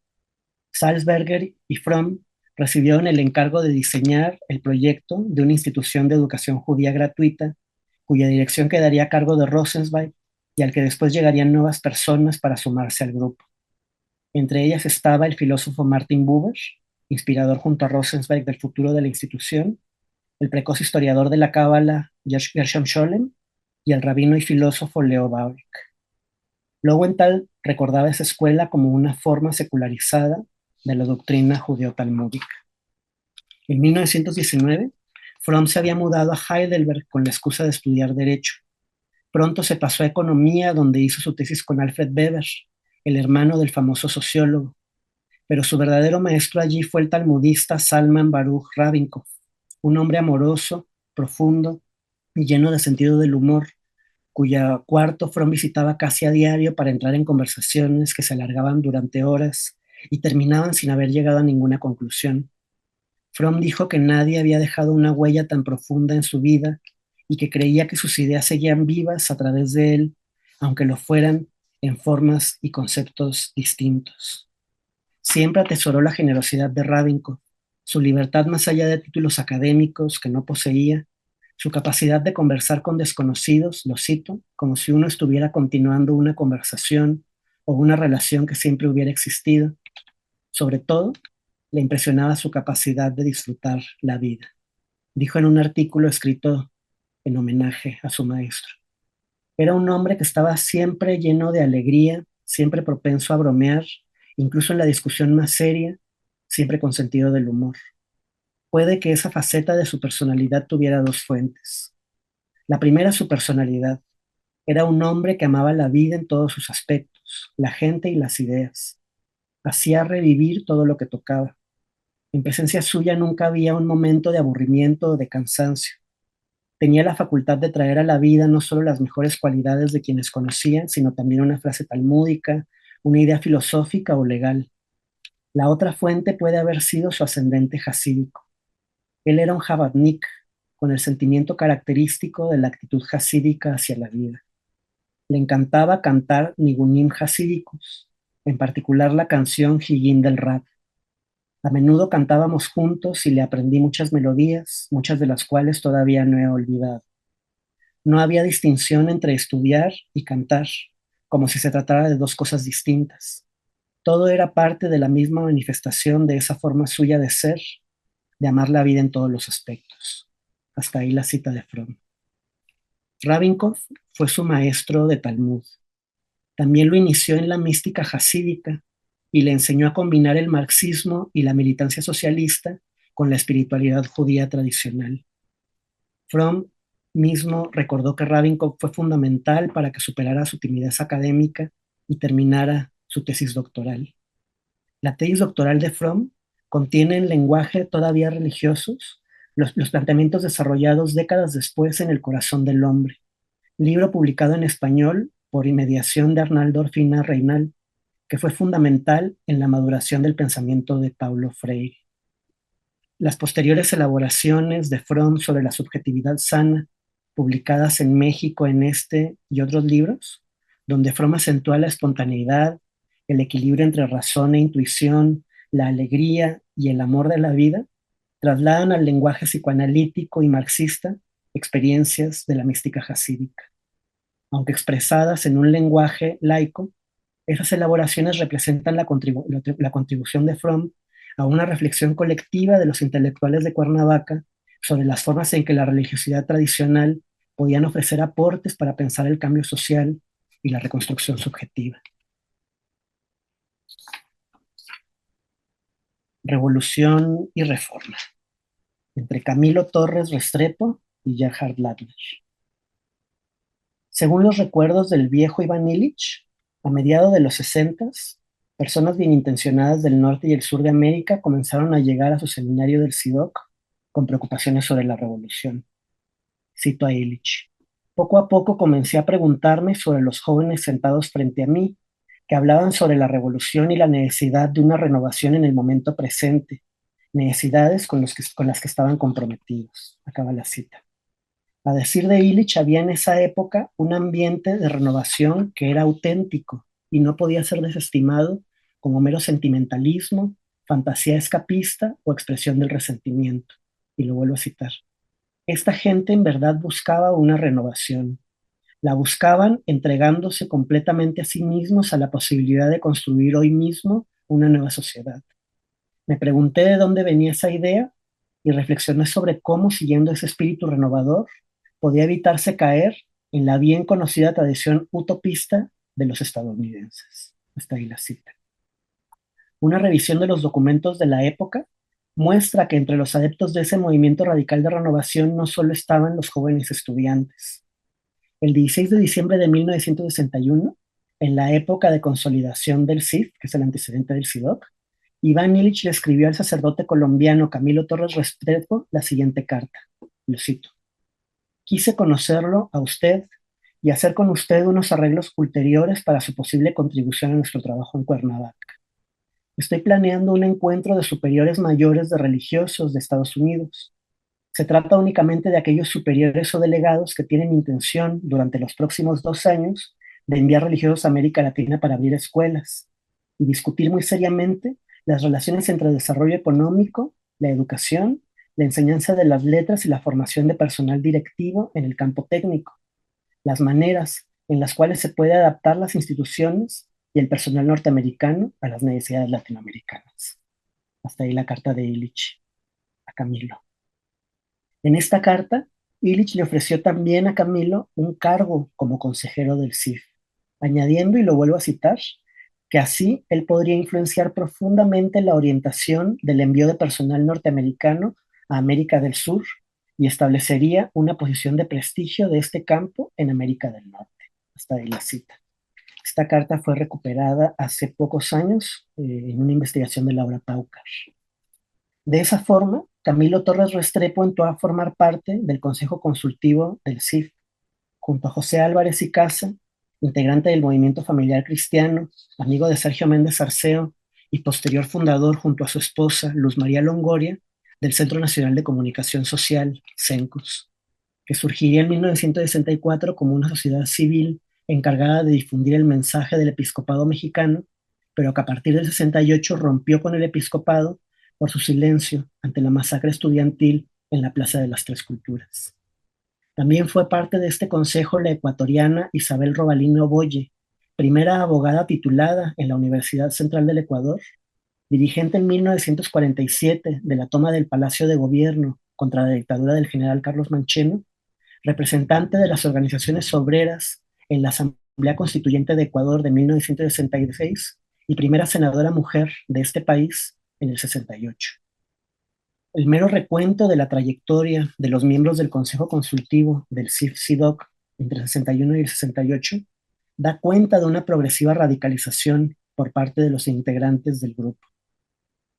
Salzberger y Fromm recibieron el encargo de diseñar el proyecto de una institución de educación judía gratuita, cuya dirección quedaría a cargo de Rosenzweig y al que después llegarían nuevas personas para sumarse al grupo. Entre ellas estaba el filósofo Martin Buber, inspirador junto a Rosenzweig del futuro de la institución, el precoz historiador de la Cábala Gershom Scholem y el rabino y filósofo Leo Baurek. Lowenthal recordaba esa escuela como una forma secularizada de la doctrina judeo-talmúdica. En 1919, Fromm se había mudado a Heidelberg con la excusa de estudiar Derecho. Pronto se pasó a Economía, donde hizo su tesis con Alfred Weber, el hermano del famoso sociólogo. Pero su verdadero maestro allí fue el talmudista Salman Baruch Rabinkov, un hombre amoroso, profundo y lleno de sentido del humor, cuya cuarto Fromm visitaba casi a diario para entrar en conversaciones que se alargaban durante horas y terminaban sin haber llegado a ninguna conclusión. Fromm dijo que nadie había dejado una huella tan profunda en su vida y que creía que sus ideas seguían vivas a través de él, aunque lo fueran en formas y conceptos distintos. Siempre atesoró la generosidad de Rabinkov, su libertad más allá de títulos académicos que no poseía, su capacidad de conversar con desconocidos, lo cito, como si uno estuviera continuando una conversación o una relación que siempre hubiera existido. Sobre todo, le impresionaba su capacidad de disfrutar la vida. Dijo en un artículo escrito en homenaje a su maestro. Era un hombre que estaba siempre lleno de alegría, siempre propenso a bromear, incluso en la discusión más seria, siempre con sentido del humor. Puede que esa faceta de su personalidad tuviera dos fuentes. La primera, su personalidad. Era un hombre que amaba la vida en todos sus aspectos, la gente y las ideas. Hacía revivir todo lo que tocaba. En presencia suya nunca había un momento de aburrimiento o de cansancio. Tenía la facultad de traer a la vida no solo las mejores cualidades de quienes conocía, sino también una frase talmúdica, una idea filosófica o legal. La otra fuente puede haber sido su ascendente jasídico. Él era un Jabadnik, con el sentimiento característico de la actitud jasídica hacia la vida. Le encantaba cantar nigunim jasídicos, en particular la canción Higín del Rab. A menudo cantábamos juntos y le aprendí muchas melodías, muchas de las cuales todavía no he olvidado. No había distinción entre estudiar y cantar, como si se tratara de dos cosas distintas. Todo era parte de la misma manifestación de esa forma suya de ser, de amar la vida en todos los aspectos. Hasta ahí la cita de Fromm. Rabinkov fue su maestro de Talmud. También lo inició en la mística jasídica y le enseñó a combinar el marxismo y la militancia socialista con la espiritualidad judía tradicional. Fromm mismo recordó que Rabinkov fue fundamental para que superara su timidez académica y terminara su tesis doctoral. La tesis doctoral de Fromm contiene en lenguaje todavía religiosos los planteamientos desarrollados décadas después en El corazón del hombre, libro publicado en español por mediación de Arnaldo Orfina Reinal, que fue fundamental en la maduración del pensamiento de Paulo Freire. Las posteriores elaboraciones de Fromm sobre la subjetividad sana, publicadas en México en este y otros libros, donde Fromm acentúa la espontaneidad, el equilibrio entre razón e intuición, la alegría y el amor de la vida, trasladan al lenguaje psicoanalítico y marxista experiencias de la mística jasídica. Aunque expresadas en un lenguaje laico, esas elaboraciones representan la contribución de Fromm a una reflexión colectiva de los intelectuales de Cuernavaca sobre las formas en que la religiosidad tradicional podían ofrecer aportes para pensar el cambio social y la reconstrucción subjetiva. Revolución y reforma, entre Camilo Torres Restrepo y Gerhard Ladner. Según los recuerdos del viejo Iván Illich, a mediados de los 60s, personas bien intencionadas del norte y el sur de América comenzaron a llegar a su seminario del SIDOC con preocupaciones sobre la revolución. Cito a Illich. Poco a poco comencé a preguntarme sobre los jóvenes sentados frente a mí, que hablaban sobre la revolución y la necesidad de una renovación en el momento presente, necesidades con las que estaban comprometidos. Acaba la cita. A decir de Illich, había en esa época un ambiente de renovación que era auténtico y no podía ser desestimado como mero sentimentalismo, fantasía escapista o expresión del resentimiento. Y lo vuelvo a citar. Esta gente en verdad buscaba una renovación. La buscaban entregándose completamente a sí mismos a la posibilidad de construir hoy mismo una nueva sociedad. Me pregunté de dónde venía esa idea y reflexioné sobre cómo, siguiendo ese espíritu renovador, podía evitarse caer en la bien conocida tradición utopista de los estadounidenses. Hasta ahí la cita. Una revisión de los documentos de la época muestra que entre los adeptos de ese movimiento radical de renovación no solo estaban los jóvenes estudiantes. El 16 de diciembre de 1961, en la época de consolidación del CIF, que es el antecedente del SIDOC, Iván Illich le escribió al sacerdote colombiano Camilo Torres Restrepo la siguiente carta. Lo cito: quise conocerlo a usted y hacer con usted unos arreglos ulteriores para su posible contribución a nuestro trabajo en Cuernavaca. Estoy planeando un encuentro de superiores mayores de religiosos de Estados Unidos. Se trata únicamente de aquellos superiores o delegados que tienen intención, durante los próximos 2 años, de enviar religiosos a América Latina para abrir escuelas y discutir muy seriamente las relaciones entre el desarrollo económico, la educación, la enseñanza de las letras y la formación de personal directivo en el campo técnico, las maneras en las cuales se puede adaptar las instituciones y el personal norteamericano a las necesidades latinoamericanas. Hasta ahí la carta de Illich a Camilo. En esta carta, Illich le ofreció también a Camilo un cargo como consejero del CIF, añadiendo, y lo vuelvo a citar, que así él podría influenciar profundamente la orientación del envío de personal norteamericano a América del Sur y establecería una posición de prestigio de este campo en América del Norte. Hasta ahí la cita. Esta carta fue recuperada hace pocos años en una investigación de Laura Paucar. De esa forma, Camilo Torres Restrepo entró a formar parte del Consejo Consultivo del CIF, junto a José Álvarez y Casa, integrante del Movimiento Familiar Cristiano, amigo de Sergio Méndez Arceo y posterior fundador junto a su esposa Luz María Longoria del Centro Nacional de Comunicación Social, CENCOS, que surgiría en 1964 como una sociedad civil encargada de difundir el mensaje del episcopado mexicano, pero que a partir del 68 rompió con el episcopado por su silencio ante la masacre estudiantil en la Plaza de las Tres Culturas. También fue parte de este consejo la ecuatoriana Isabel Robalino Boye, primera abogada titulada en la Universidad Central del Ecuador, dirigente en 1947 de la toma del Palacio de Gobierno contra la dictadura del general Carlos Mancheno, representante de las organizaciones obreras en la Asamblea Constituyente de Ecuador de 1966 y primera senadora mujer de este país en el 68. El mero recuento de la trayectoria de los miembros del Consejo Consultivo del CIF-CIDOC entre el 61 y el 68 da cuenta de una progresiva radicalización por parte de los integrantes del grupo.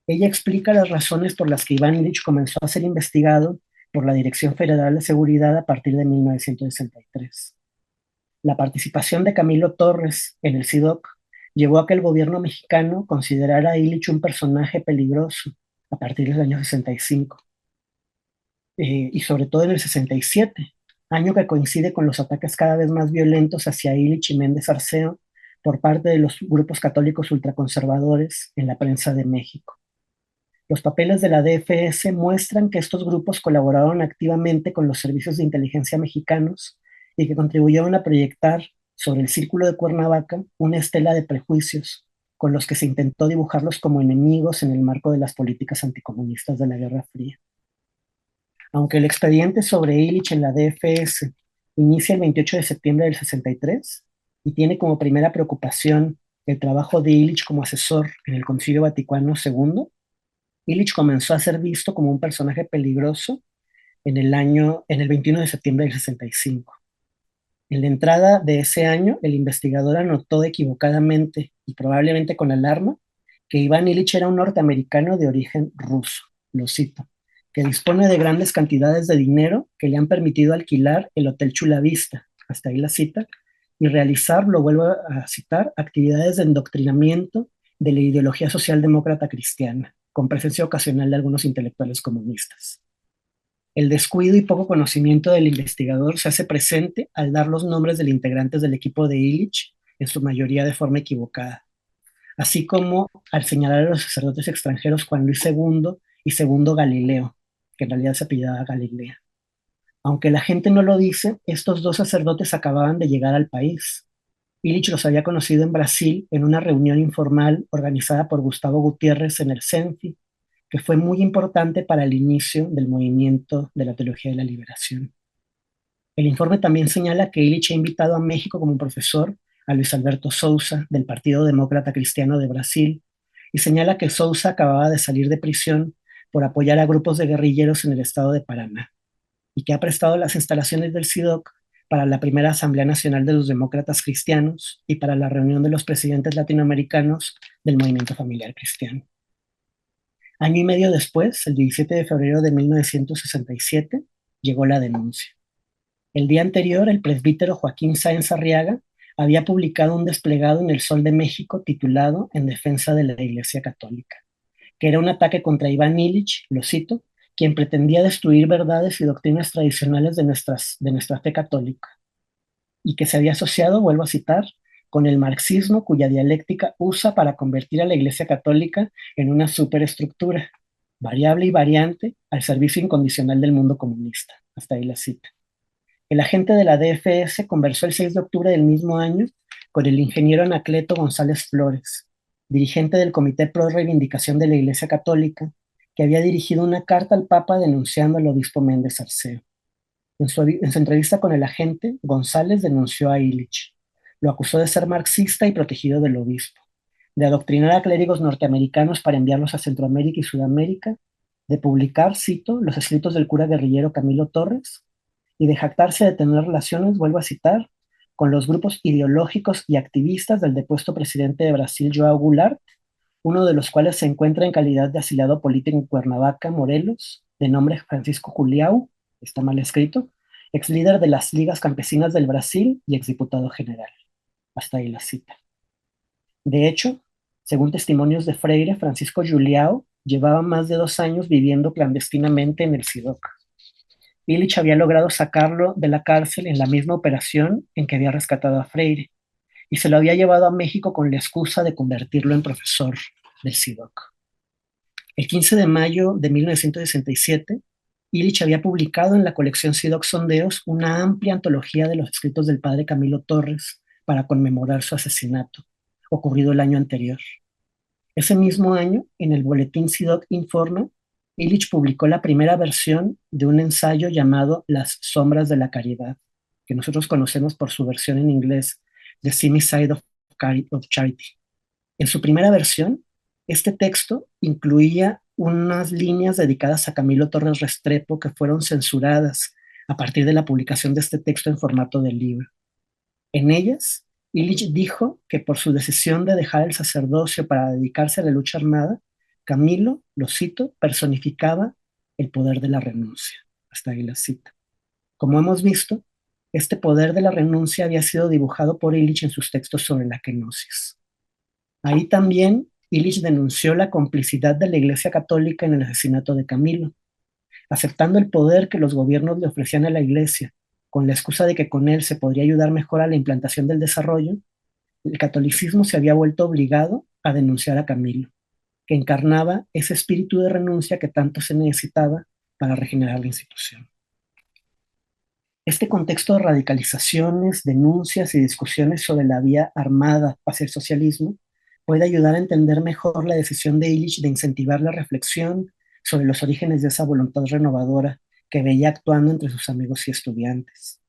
Ella explica las razones por las que Iván Illich comenzó a ser investigado por la Dirección Federal de Seguridad a partir de 1963. La participación de Camilo Torres en el CIDOC llevó a que el gobierno mexicano considerara a Illich un personaje peligroso a partir del año 65, y sobre todo en el 67, año que coincide con los ataques cada vez más violentos hacia Illich y Méndez Arceo por parte de los grupos católicos ultraconservadores en la prensa de México. Los papeles de la DFS muestran que estos grupos colaboraron activamente con los servicios de inteligencia mexicanos y que contribuyeron a proyectar sobre el Círculo de Cuernavaca una estela de prejuicios con los que se intentó dibujarlos como enemigos en el marco de las políticas anticomunistas de la Guerra Fría. Aunque el expediente sobre Illich en la DFS inicia el 28 de septiembre del 63 y tiene como primera preocupación el trabajo de Illich como asesor en el Concilio Vaticano II, Illich comenzó a ser visto como un personaje peligroso en el 21 de septiembre del 65. En la entrada de ese año, el investigador anotó equivocadamente y probablemente con alarma que Iván Illich era un norteamericano de origen ruso, lo cito, que dispone de grandes cantidades de dinero que le han permitido alquilar el Hotel Chula Vista, hasta ahí la cita, y realizar, lo vuelvo a citar, actividades de endoctrinamiento de la ideología socialdemócrata cristiana, con presencia ocasional de algunos intelectuales comunistas. El descuido y poco conocimiento del investigador se hace presente al dar los nombres de los integrantes del equipo de Illich, en su mayoría de forma equivocada, así como al señalar a los sacerdotes extranjeros Juan Luis II y Segundo Galileo, que en realidad se apellidaba Galilea. Aunque la gente no lo dice, estos dos sacerdotes acababan de llegar al país. Illich los había conocido en Brasil en una reunión informal organizada por Gustavo Gutiérrez en el CENFI, que fue muy importante para el inicio del movimiento de la teología de la liberación. El informe también señala que Illich ha invitado a México como profesor a Luis Alberto Sousa, del Partido Demócrata Cristiano de Brasil, y señala que Sousa acababa de salir de prisión por apoyar a grupos de guerrilleros en el estado de Paraná, y que ha prestado las instalaciones del SIDOC para la primera Asamblea Nacional de los Demócratas Cristianos y para la reunión de los presidentes latinoamericanos del Movimiento Familiar Cristiano. Año y medio después, el 17 de febrero de 1967, llegó la denuncia. El día anterior, el presbítero Joaquín Sáenz Arriaga había publicado un desplegado en El Sol de México titulado En defensa de la Iglesia Católica, que era un ataque contra Iván Illich, lo cito, quien pretendía destruir verdades y doctrinas tradicionales de nuestra fe católica, y que se había asociado, vuelvo a citar, con el marxismo cuya dialéctica usa para convertir a la Iglesia Católica en una superestructura, variable y variante, al servicio incondicional del mundo comunista. Hasta ahí la cita. El agente de la DFS conversó el 6 de octubre del mismo año con el ingeniero Anacleto González Flores, dirigente del Comité Pro Reivindicación de la Iglesia Católica, que había dirigido una carta al Papa denunciando al obispo Méndez Arceo. En su entrevista con el agente, González denunció a Illich. Lo acusó de ser marxista y protegido del obispo, de adoctrinar a clérigos norteamericanos para enviarlos a Centroamérica y Sudamérica, de publicar, cito, los escritos del cura guerrillero Camilo Torres, y de jactarse de tener relaciones, vuelvo a citar, con los grupos ideológicos y activistas del depuesto presidente de Brasil, João Goulart, uno de los cuales se encuentra en calidad de asilado político en Cuernavaca, Morelos, de nombre Francisco Julião, está mal escrito, ex líder de las ligas campesinas del Brasil y exdiputado general. Hasta ahí la cita. De hecho, según testimonios de Freire, Francisco Julião llevaba más de 2 años viviendo clandestinamente en el SIDOC. Illich había logrado sacarlo de la cárcel en la misma operación en que había rescatado a Freire, y se lo había llevado a México con la excusa de convertirlo en profesor del SIDOC. El 15 de mayo de 1967, Illich había publicado en la colección SIDOC Sondeos una amplia antología de los escritos del padre Camilo Torres para conmemorar su asesinato, ocurrido el año anterior. Ese mismo año, en el boletín SIDOC Informa, Illich publicó la primera versión de un ensayo llamado Las Sombras de la Caridad, que nosotros conocemos por su versión en inglés, The Seamy Side of Charity. En su primera versión, este texto incluía unas líneas dedicadas a Camilo Torres Restrepo que fueron censuradas a partir de la publicación de este texto en formato de libro. En ellas, Illich dijo que por su decisión de dejar el sacerdocio para dedicarse a la lucha armada, Camilo, lo cito, personificaba el poder de la renuncia. Hasta ahí la cita. Como hemos visto, este poder de la renuncia había sido dibujado por Illich en sus textos sobre la kenosis. Ahí también Illich denunció la complicidad de la Iglesia Católica en el asesinato de Camilo, aceptando el poder que los gobiernos le ofrecían a la Iglesia, con la excusa de que con él se podría ayudar mejor a la implantación del desarrollo. El catolicismo se había vuelto obligado a denunciar a Camilo, que encarnaba ese espíritu de renuncia que tanto se necesitaba para regenerar la institución. Este contexto de radicalizaciones, denuncias y discusiones sobre la vía armada hacia el socialismo puede ayudar a entender mejor la decisión de Illich de incentivar la reflexión sobre los orígenes de esa voluntad renovadora que veía actuando entre sus amigos y estudiantes.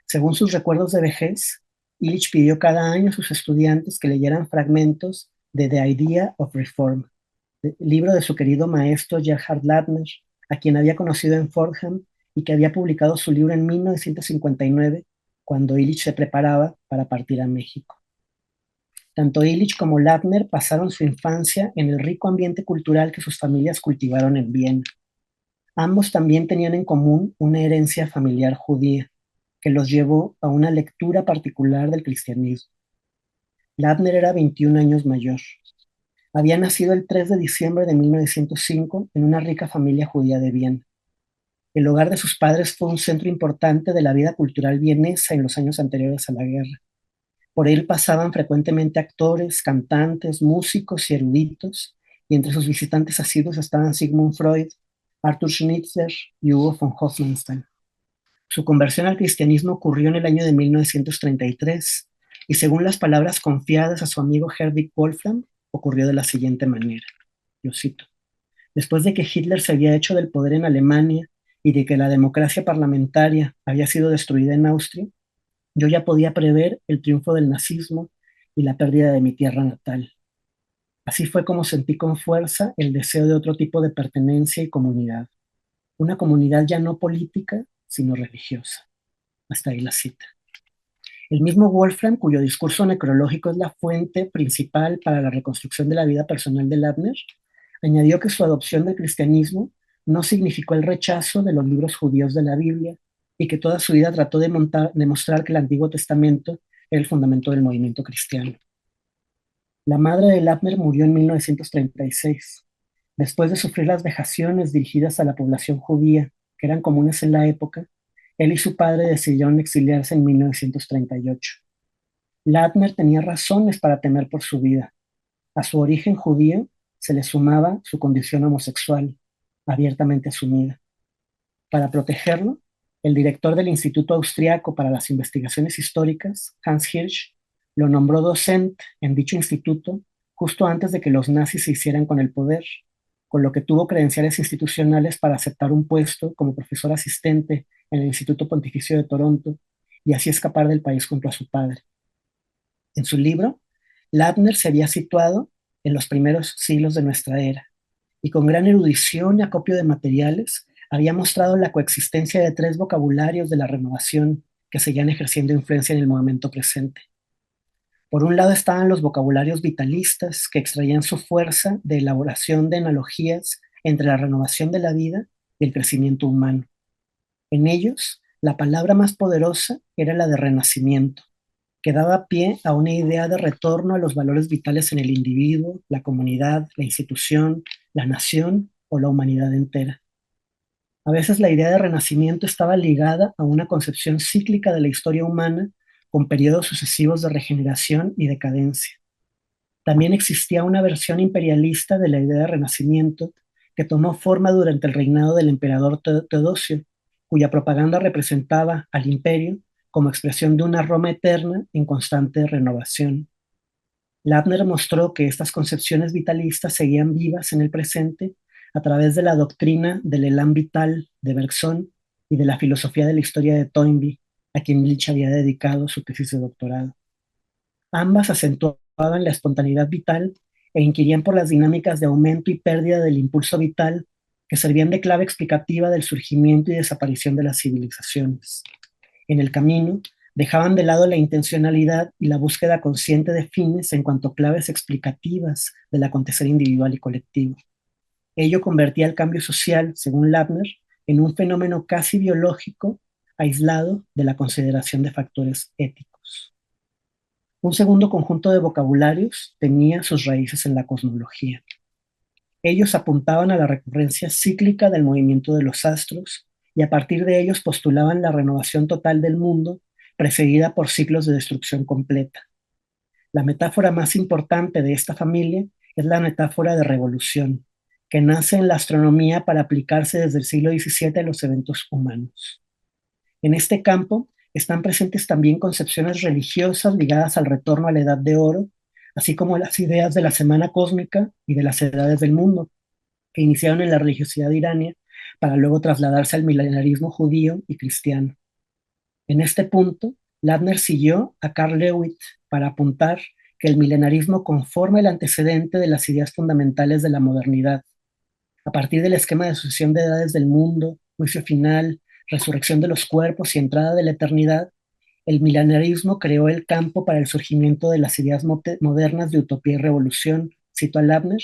Según sus recuerdos de vejez, Illich pidió cada año a sus estudiantes que leyeran fragmentos de The Idea of Reform, libro de su querido maestro Gerhard Ladner, a quien había conocido en Fordham y que había publicado su libro en 1959, cuando Illich se preparaba para partir a México. Tanto Illich como Ladner pasaron su infancia en el rico ambiente cultural que sus familias cultivaron en Viena. Ambos también tenían en común una herencia familiar judía, que los llevó a una lectura particular del cristianismo. Ladner era 21 años mayor. Había nacido el 3 de diciembre de 1905 en una rica familia judía de Viena. El hogar de sus padres fue un centro importante de la vida cultural vienesa en los años anteriores a la guerra. Por él pasaban frecuentemente actores, cantantes, músicos y eruditos, y entre sus visitantes asiduos estaban Sigmund Freud, Arthur Schnitzler y Hugo von Hofmannsthal. Su conversión al cristianismo ocurrió en el año de 1933, y según las palabras confiadas a su amigo Hedwig Wolfram, ocurrió de la siguiente manera. Yo cito: después de que Hitler se había hecho del poder en Alemania y de que la democracia parlamentaria había sido destruida en Austria, yo ya podía prever el triunfo del nazismo y la pérdida de mi tierra natal. Así fue como sentí con fuerza el deseo de otro tipo de pertenencia y comunidad, una comunidad ya no política, sino religiosa. Hasta ahí la cita. El mismo Wolfram, cuyo discurso necrológico es la fuente principal para la reconstrucción de la vida personal de Ladner, añadió que su adopción del cristianismo no significó el rechazo de los libros judíos de la Biblia y que toda su vida trató de mostrar que el Antiguo Testamento era el fundamento del movimiento cristiano. La madre de Ladner murió en 1936, después de sufrir las vejaciones dirigidas a la población judía, que eran comunes en la época. Él y su padre decidieron exiliarse en 1938. Ladner tenía razones para temer por su vida. A su origen judío se le sumaba su condición homosexual, abiertamente asumida. Para protegerlo, el director del Instituto Austriaco para las Investigaciones Históricas, Hans Hirsch, lo nombró docente en dicho instituto justo antes de que los nazis se hicieran con el poder, con lo que tuvo credenciales institucionales para aceptar un puesto como profesor asistente en el Instituto Pontificio de Toronto y así escapar del país junto a su padre. En su libro, Ladner se había situado en los primeros siglos de nuestra era y con gran erudición y acopio de materiales había mostrado la coexistencia de tres vocabularios de la renovación que seguían ejerciendo influencia en el momento presente. Por un lado estaban los vocabularios vitalistas que extraían su fuerza de elaboración de analogías entre la renovación de la vida y el crecimiento humano. En ellos, la palabra más poderosa era la de renacimiento, que daba pie a una idea de retorno a los valores vitales en el individuo, la comunidad, la institución, la nación o la humanidad entera. A veces la idea de renacimiento estaba ligada a una concepción cíclica de la historia humana con periodos sucesivos de regeneración y decadencia. También existía una versión imperialista de la idea de renacimiento que tomó forma durante el reinado del emperador Teodosio, cuya propaganda representaba al imperio como expresión de una Roma eterna en constante renovación. Ladner mostró que estas concepciones vitalistas seguían vivas en el presente a través de la doctrina del elan vital de Bergson y de la filosofía de la historia de Toynbee, a quien Illich había dedicado su tesis de doctorado. Ambas acentuaban la espontaneidad vital e inquirían por las dinámicas de aumento y pérdida del impulso vital que servían de clave explicativa del surgimiento y desaparición de las civilizaciones. En el camino, dejaban de lado la intencionalidad y la búsqueda consciente de fines en cuanto a claves explicativas del acontecer individual y colectivo. Ello convertía el cambio social, según Ladner, en un fenómeno casi biológico, aislado de la consideración de factores éticos. Un segundo conjunto de vocabularios tenía sus raíces en la cosmología. Ellos apuntaban a la recurrencia cíclica del movimiento de los astros y a partir de ellos postulaban la renovación total del mundo precedida por ciclos de destrucción completa. La metáfora más importante de esta familia es la metáfora de revolución, que nace en la astronomía para aplicarse desde el siglo XVII a los eventos humanos. En este campo están presentes también concepciones religiosas ligadas al retorno a la Edad de Oro, así como las ideas de la semana cósmica y de las edades del mundo, que iniciaron en la religiosidad irania para luego trasladarse al milenarismo judío y cristiano. En este punto, Ladner siguió a Carl Lewitt para apuntar que el milenarismo conforma el antecedente de las ideas fundamentales de la modernidad. A partir del esquema de sucesión de edades del mundo, juicio final, resurrección de los cuerpos y entrada de la eternidad, el milenarismo creó el campo para el surgimiento de las ideas modernas de utopía y revolución, cito a Ladner,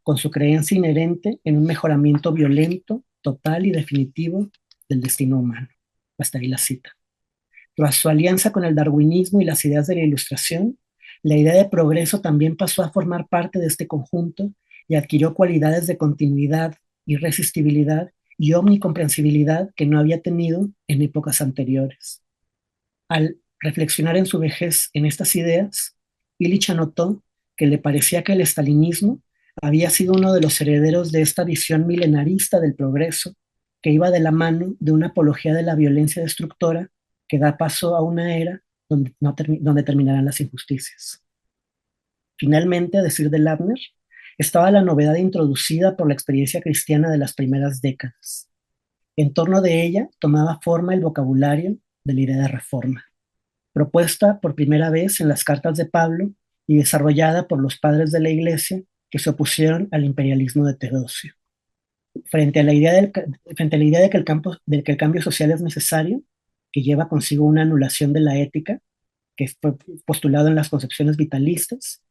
con su creencia inherente en un mejoramiento violento, total y definitivo del destino humano. Hasta ahí la cita. Tras su alianza con el darwinismo y las ideas de la Ilustración, la idea de progreso también pasó a formar parte de este conjunto y adquirió cualidades de continuidad, irresistibilidad y omnicomprensibilidad que no había tenido en épocas anteriores. Al reflexionar en su vejez en estas ideas, Illich anotó que le parecía que el estalinismo había sido uno de los herederos de esta visión milenarista del progreso que iba de la mano de una apología de la violencia destructora que da paso a una era donde terminarán las injusticias. Finalmente, a decir de Ladner, estaba la novedad introducida por la experiencia cristiana de las primeras décadas. En torno de ella tomaba forma el vocabulario de la idea de reforma. propuesta por primera vez en las cartas de Pablo y desarrollada por los padres de la Iglesia que se opusieron al imperialismo de Teodosio. Frente a la idea, de que el cambio social es necesario, que lleva consigo una anulación de la ética, que fue postulado en las concepciones vitalistas,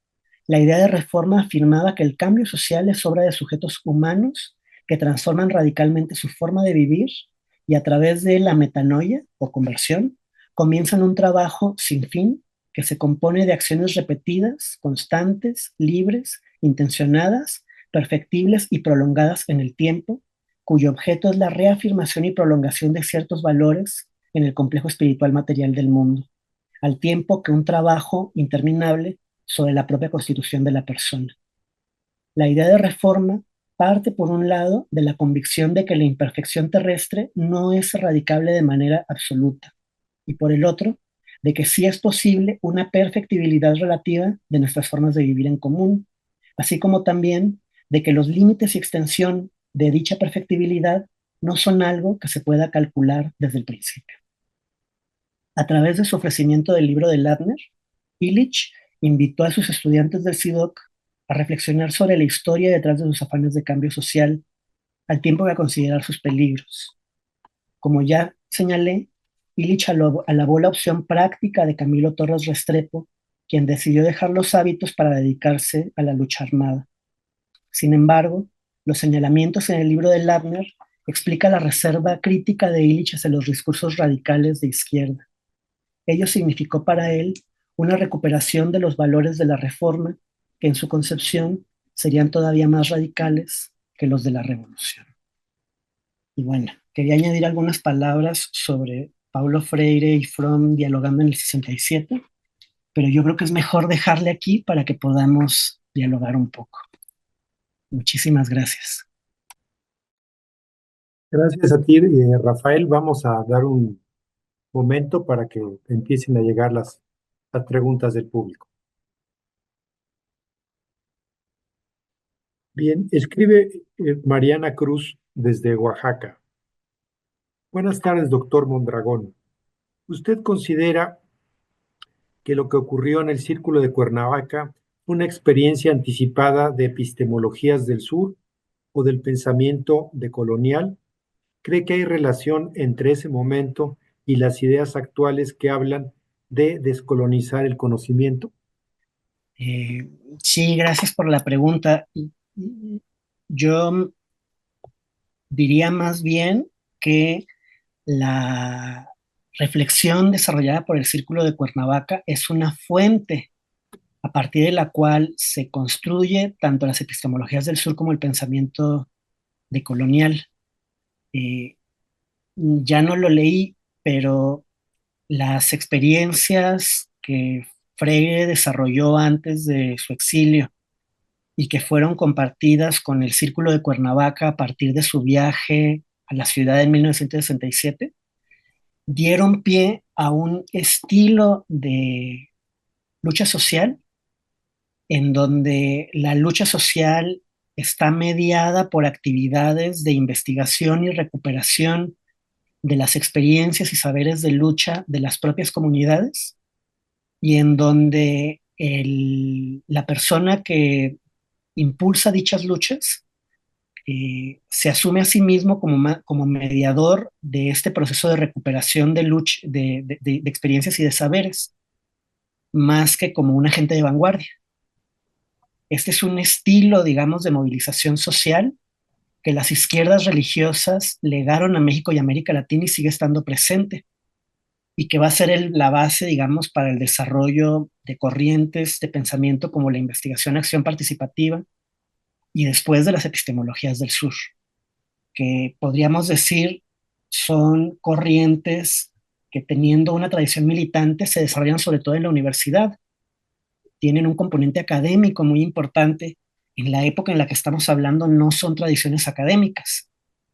la idea de reforma afirmaba que el cambio social es obra de sujetos humanos que transforman radicalmente su forma de vivir y a través de la metanoia o conversión comienzan un trabajo sin fin que se compone de acciones repetidas, constantes, libres, intencionadas, perfectibles y prolongadas en el tiempo, cuyo objeto es la reafirmación y prolongación de ciertos valores en el complejo espiritual material del mundo, al tiempo que un trabajo interminable sobre la propia constitución de la persona. La idea de reforma parte, por un lado, de la convicción de que la imperfección terrestre no es erradicable de manera absoluta, y por el otro, de que sí es posible una perfectibilidad relativa de nuestras formas de vivir en común, así como también de que los límites y extensión de dicha perfectibilidad no son algo que se pueda calcular desde el principio. A través de su ofrecimiento del libro de Ladner, Illich invitó a sus estudiantes del SIDOC a reflexionar sobre la historia detrás de sus afanes de cambio social, al tiempo que a considerar sus peligros. Como ya señalé, Illich alabó la opción práctica de Camilo Torres Restrepo, quien decidió dejar los hábitos para dedicarse a la lucha armada. Sin embargo, los señalamientos en el libro de Ladner explica la reserva crítica de Illich hacia los discursos radicales de izquierda. Ello significó para él una recuperación de los valores de la Reforma que en su concepción serían todavía más radicales que los de la Revolución. Y bueno, quería añadir algunas palabras sobre Paulo Freire y Fromm dialogando en el 67, pero yo creo que es mejor dejarle aquí para que podamos dialogar un poco. Muchísimas gracias. Gracias a ti, Rafael. Vamos a dar un momento para que empiecen a llegar las preguntas del público. Bien, escribe Mariana Cruz desde Oaxaca. Buenas tardes, doctor Mondragón. ¿Usted considera que lo que ocurrió en el Círculo de Cuernavaca fue una experiencia anticipada de epistemologías del sur o del pensamiento decolonial? ¿Cree que hay relación entre ese momento y las ideas actuales que hablan de descolonizar el conocimiento? Sí, gracias por la pregunta. Yo diría más bien que la reflexión desarrollada por el Círculo de Cuernavaca es una fuente a partir de la cual se construye tanto las epistemologías del sur como el pensamiento decolonial. Ya no lo leí, pero las experiencias que Freire desarrolló antes de su exilio y que fueron compartidas con el Círculo de Cuernavaca a partir de su viaje a la ciudad en 1967, dieron pie a un estilo de lucha social en donde la lucha social está mediada por actividades de investigación y recuperación de las experiencias y saberes de lucha de las propias comunidades y en donde la persona que impulsa dichas luchas se asume a sí mismo como mediador de este proceso de recuperación de, de experiencias y de saberes, más que como un agente de vanguardia. Este es un estilo, digamos, de movilización social que las izquierdas religiosas legaron a México y América Latina y sigue estando presente, y que va a ser la base, digamos, para el desarrollo de corrientes de pensamiento como la investigación-acción participativa y después de las epistemologías del sur, que podríamos decir son corrientes que, teniendo una tradición militante, se desarrollan sobre todo en la universidad. Tienen un componente académico muy importante. En la época en la que estamos hablando no son tradiciones académicas,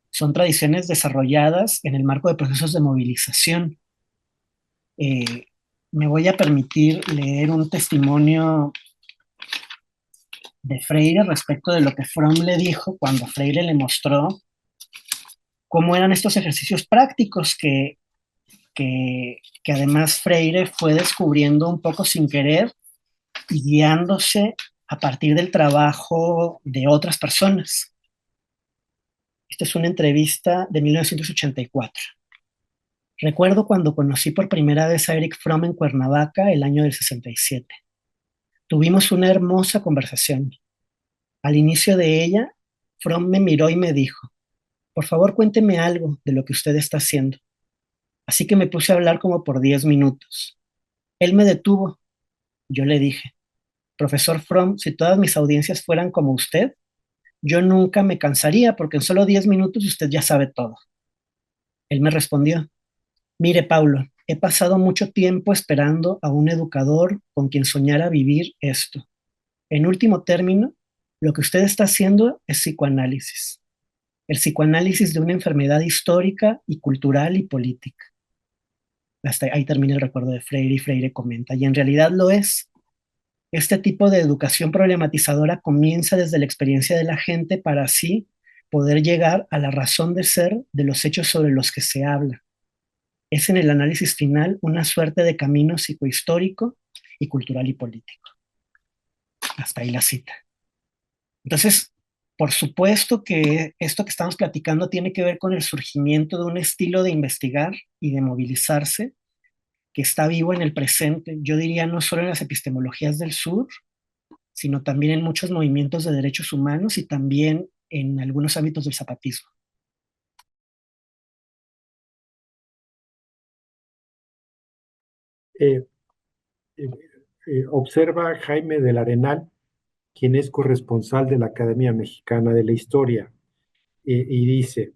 son tradiciones desarrolladas en el marco de procesos de movilización. Me voy a permitir leer un testimonio de Freire respecto de lo que Fromm le dijo cuando Freire le mostró cómo eran estos ejercicios prácticos que que además Freire fue descubriendo un poco sin querer y guiándose a partir del trabajo de otras personas. Esta es una entrevista de 1984. Recuerdo cuando conocí por primera vez a Erich Fromm en Cuernavaca el año del 67. Tuvimos una hermosa conversación. Al inicio de ella, Fromm me miró y me dijo: por favor, cuénteme algo de lo que usted está haciendo. Así que me puse a hablar como por 10 minutos. Él me detuvo. Yo le dije: profesor Fromm, si todas mis audiencias fueran como usted, yo nunca me cansaría porque en solo 10 minutos usted ya sabe todo. Él me respondió: mire, Paulo, he pasado mucho tiempo esperando a un educador con quien soñara vivir esto. En último término, lo que usted está haciendo es psicoanálisis. El psicoanálisis de una enfermedad histórica y cultural y política. Hasta ahí termina el recuerdo de Freire y Freire comenta, y en realidad lo es. Este tipo de educación problematizadora comienza desde la experiencia de la gente para así poder llegar a la razón de ser de los hechos sobre los que se habla. Es en el análisis final una suerte de camino psicohistórico y cultural y político. Hasta ahí la cita. Entonces, por supuesto que esto que estamos platicando tiene que ver con el surgimiento de un estilo de investigar y de movilizarse que está vivo en el presente, yo diría no solo en las epistemologías del sur, sino también en muchos movimientos de derechos humanos y también en algunos ámbitos del zapatismo. Eh, eh, Observa Jaime del Arenal, quien es corresponsal de la Academia Mexicana de la Historia, y dice: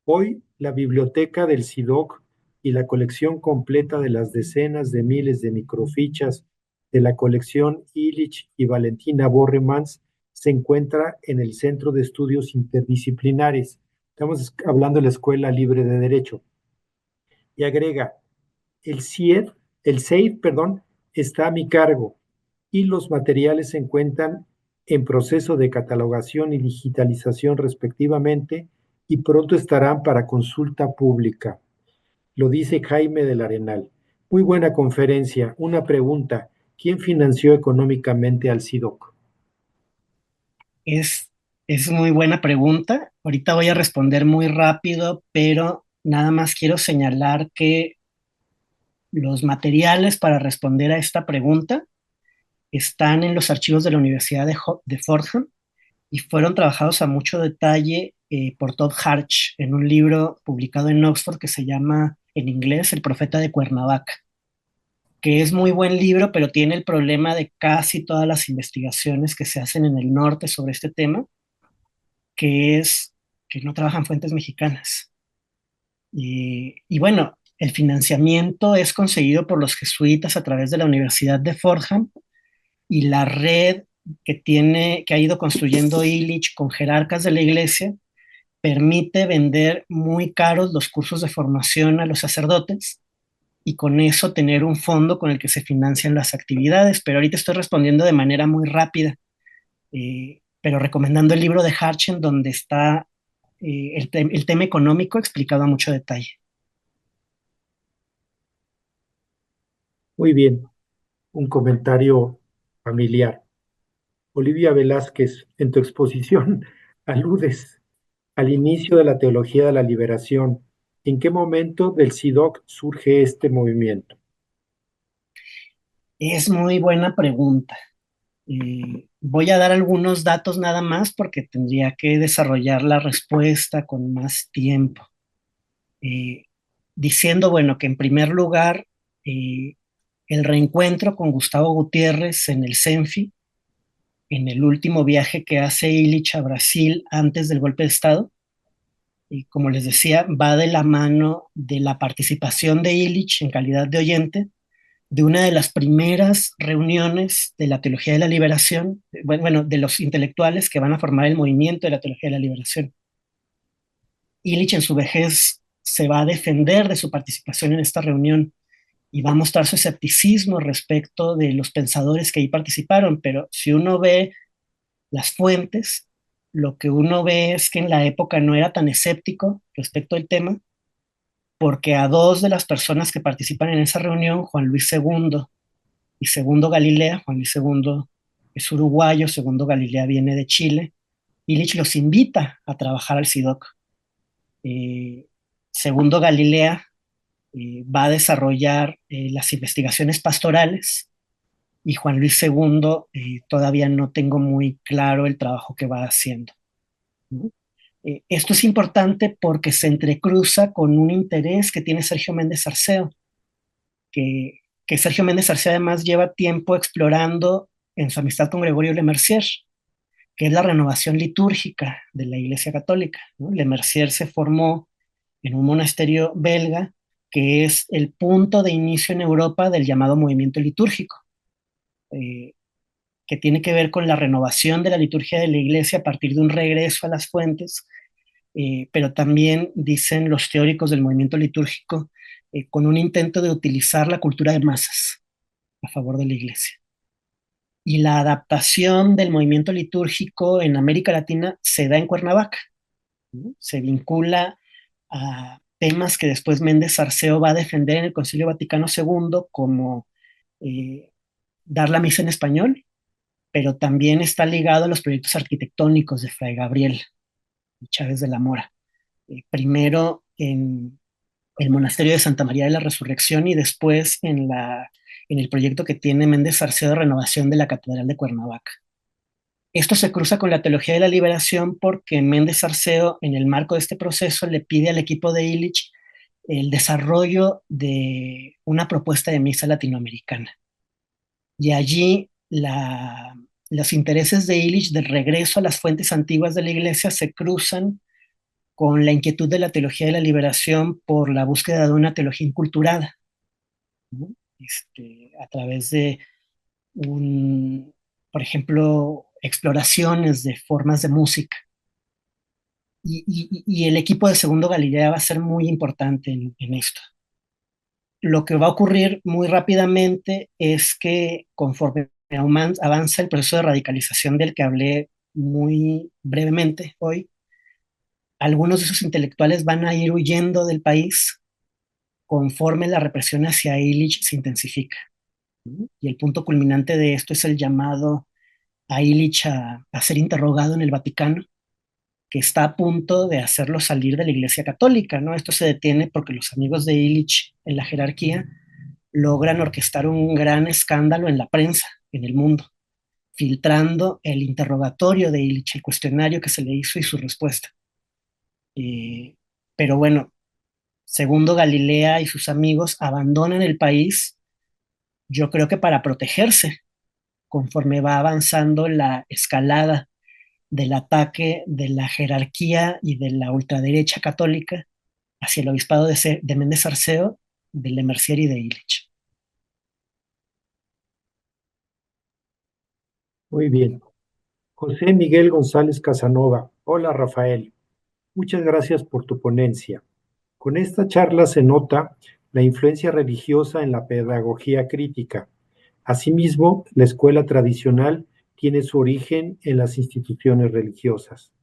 hoy la biblioteca del SIDOC y la colección completa de las decenas de miles de microfichas de la colección Illich y Valentina Borremans se encuentra en el Centro de Estudios Interdisciplinares. Estamos hablando de la Escuela Libre de Derecho. Y agrega: el CEID, perdón, está a mi cargo y los materiales se encuentran en proceso de catalogación y digitalización respectivamente y pronto estarán para consulta pública. Lo dice Jaime del Arenal. Muy buena conferencia. Una pregunta: ¿quién financió económicamente al SIDOC? Es, es muy buena pregunta. Ahorita voy a responder muy rápido, pero nada más quiero señalar que los materiales para responder a esta pregunta están en los archivos de la Universidad de Fordham y fueron trabajados a mucho detalle por Todd Harch en un libro publicado en Oxford que se llama en inglés El Profeta de Cuernavaca, que es muy buen libro, pero tiene el problema de casi todas las investigaciones que se hacen en el norte sobre este tema, que es que no trabajan fuentes mexicanas. Y bueno, el financiamiento es conseguido por los jesuitas a través de la Universidad de Fordham y la red que ha ido construyendo Illich con jerarcas de la iglesia permite vender muy caros los cursos de formación a los sacerdotes y con eso tener un fondo con el que se financian las actividades. Pero ahorita estoy respondiendo de manera muy rápida, pero recomendando el libro de Harchen donde está el tema económico explicado a mucho detalle. Muy bien, un comentario familiar. Olivia Velázquez, en tu exposición aludes al inicio de la teología de la liberación. ¿En qué momento del SIDOC surge este movimiento? Es muy buena pregunta. Voy a dar algunos datos nada más porque tendría que desarrollar la respuesta con más tiempo. Eh, Diciendo, bueno, que en primer lugar, el reencuentro con Gustavo Gutiérrez en el CENFI, en el último viaje que hace Illich a Brasil antes del golpe de Estado, y como les decía, va de la mano de la participación de Illich en calidad de oyente de una de las primeras reuniones de la teología de la liberación, bueno, de los intelectuales que van a formar el movimiento de la teología de la liberación. Illich en su vejez se va a defender de su participación en esta reunión y va a mostrar su escepticismo respecto de los pensadores que ahí participaron, pero si uno ve las fuentes, lo que uno ve es que en la época no era tan escéptico respecto al tema porque a dos de las personas que participan en esa reunión, Juan Luis II y Segundo Galilea, Juan Luis II es uruguayo, Segundo Galilea viene de Chile, Illich los invita a trabajar al SIDOC. Eh, Segundo Galilea va a desarrollar las investigaciones pastorales y Juan Luis II todavía no tengo muy claro el trabajo que va haciendo, ¿no? Esto es importante porque se entrecruza con un interés que tiene Sergio Méndez Arceo, que Sergio Méndez Arceo además lleva tiempo explorando en su amistad con Gregorio Lemercier, que es la renovación litúrgica de la Iglesia Católica, ¿no? Lemercier se formó en un monasterio belga que es el punto de inicio en Europa del llamado movimiento litúrgico, eh, que tiene que ver con la renovación de la liturgia de la Iglesia a partir de un regreso a las fuentes, pero también dicen los teóricos del movimiento litúrgico con un intento de utilizar la cultura de masas a favor de la Iglesia. Y la adaptación del movimiento litúrgico en América Latina se da en Cuernavaca, ¿no? Se vincula a temas que después Méndez Arceo va a defender en el Concilio Vaticano II, como eh, dar la misa en español, pero también está ligado a los proyectos arquitectónicos de Fray Gabriel y Chávez de la Mora. Primero en el monasterio de Santa María de la Resurrección y después en el proyecto que tiene Méndez Arceo de renovación de la Catedral de Cuernavaca. Esto se cruza con la teología de la liberación porque Méndez Arceo, en el marco de este proceso, le pide al equipo de Illich el desarrollo de una propuesta de misa latinoamericana. Y allí los intereses de Illich de regreso a las fuentes antiguas de la Iglesia se cruzan con la inquietud de la teología de la liberación por la búsqueda de una teología inculturada, ¿no? A través de por ejemplo, exploraciones de formas de música. Y el equipo de Segundo Galilea va a ser muy importante en esto. Lo que va a ocurrir muy rápidamente es que conforme avanza el proceso de radicalización del que hablé muy brevemente hoy, algunos de esos intelectuales van a ir huyendo del país conforme la represión hacia Illich se intensifica, ¿no? Y el punto culminante de esto es el llamado a Illich a ser interrogado en el Vaticano, que está a punto de hacerlo salir de la Iglesia Católica, ¿no? Esto se detiene porque los amigos de Illich en la jerarquía logran orquestar un gran escándalo en la prensa, en el mundo, filtrando el interrogatorio de Illich, el cuestionario que se le hizo y su respuesta. Pero bueno, Segundo Galilea y sus amigos abandonan el país, yo creo que para protegerse, conforme va avanzando la escalada del ataque de la jerarquía y de la ultraderecha católica hacia el obispado de Méndez Arceo, de Lemercier y de Illich. Muy bien. José Miguel González Casanova. Hola, Rafael. Muchas gracias por tu ponencia. Con esta charla se nota la influencia religiosa en la pedagogía crítica. Asimismo, la escuela tradicional tiene su origen en las instituciones religiosas.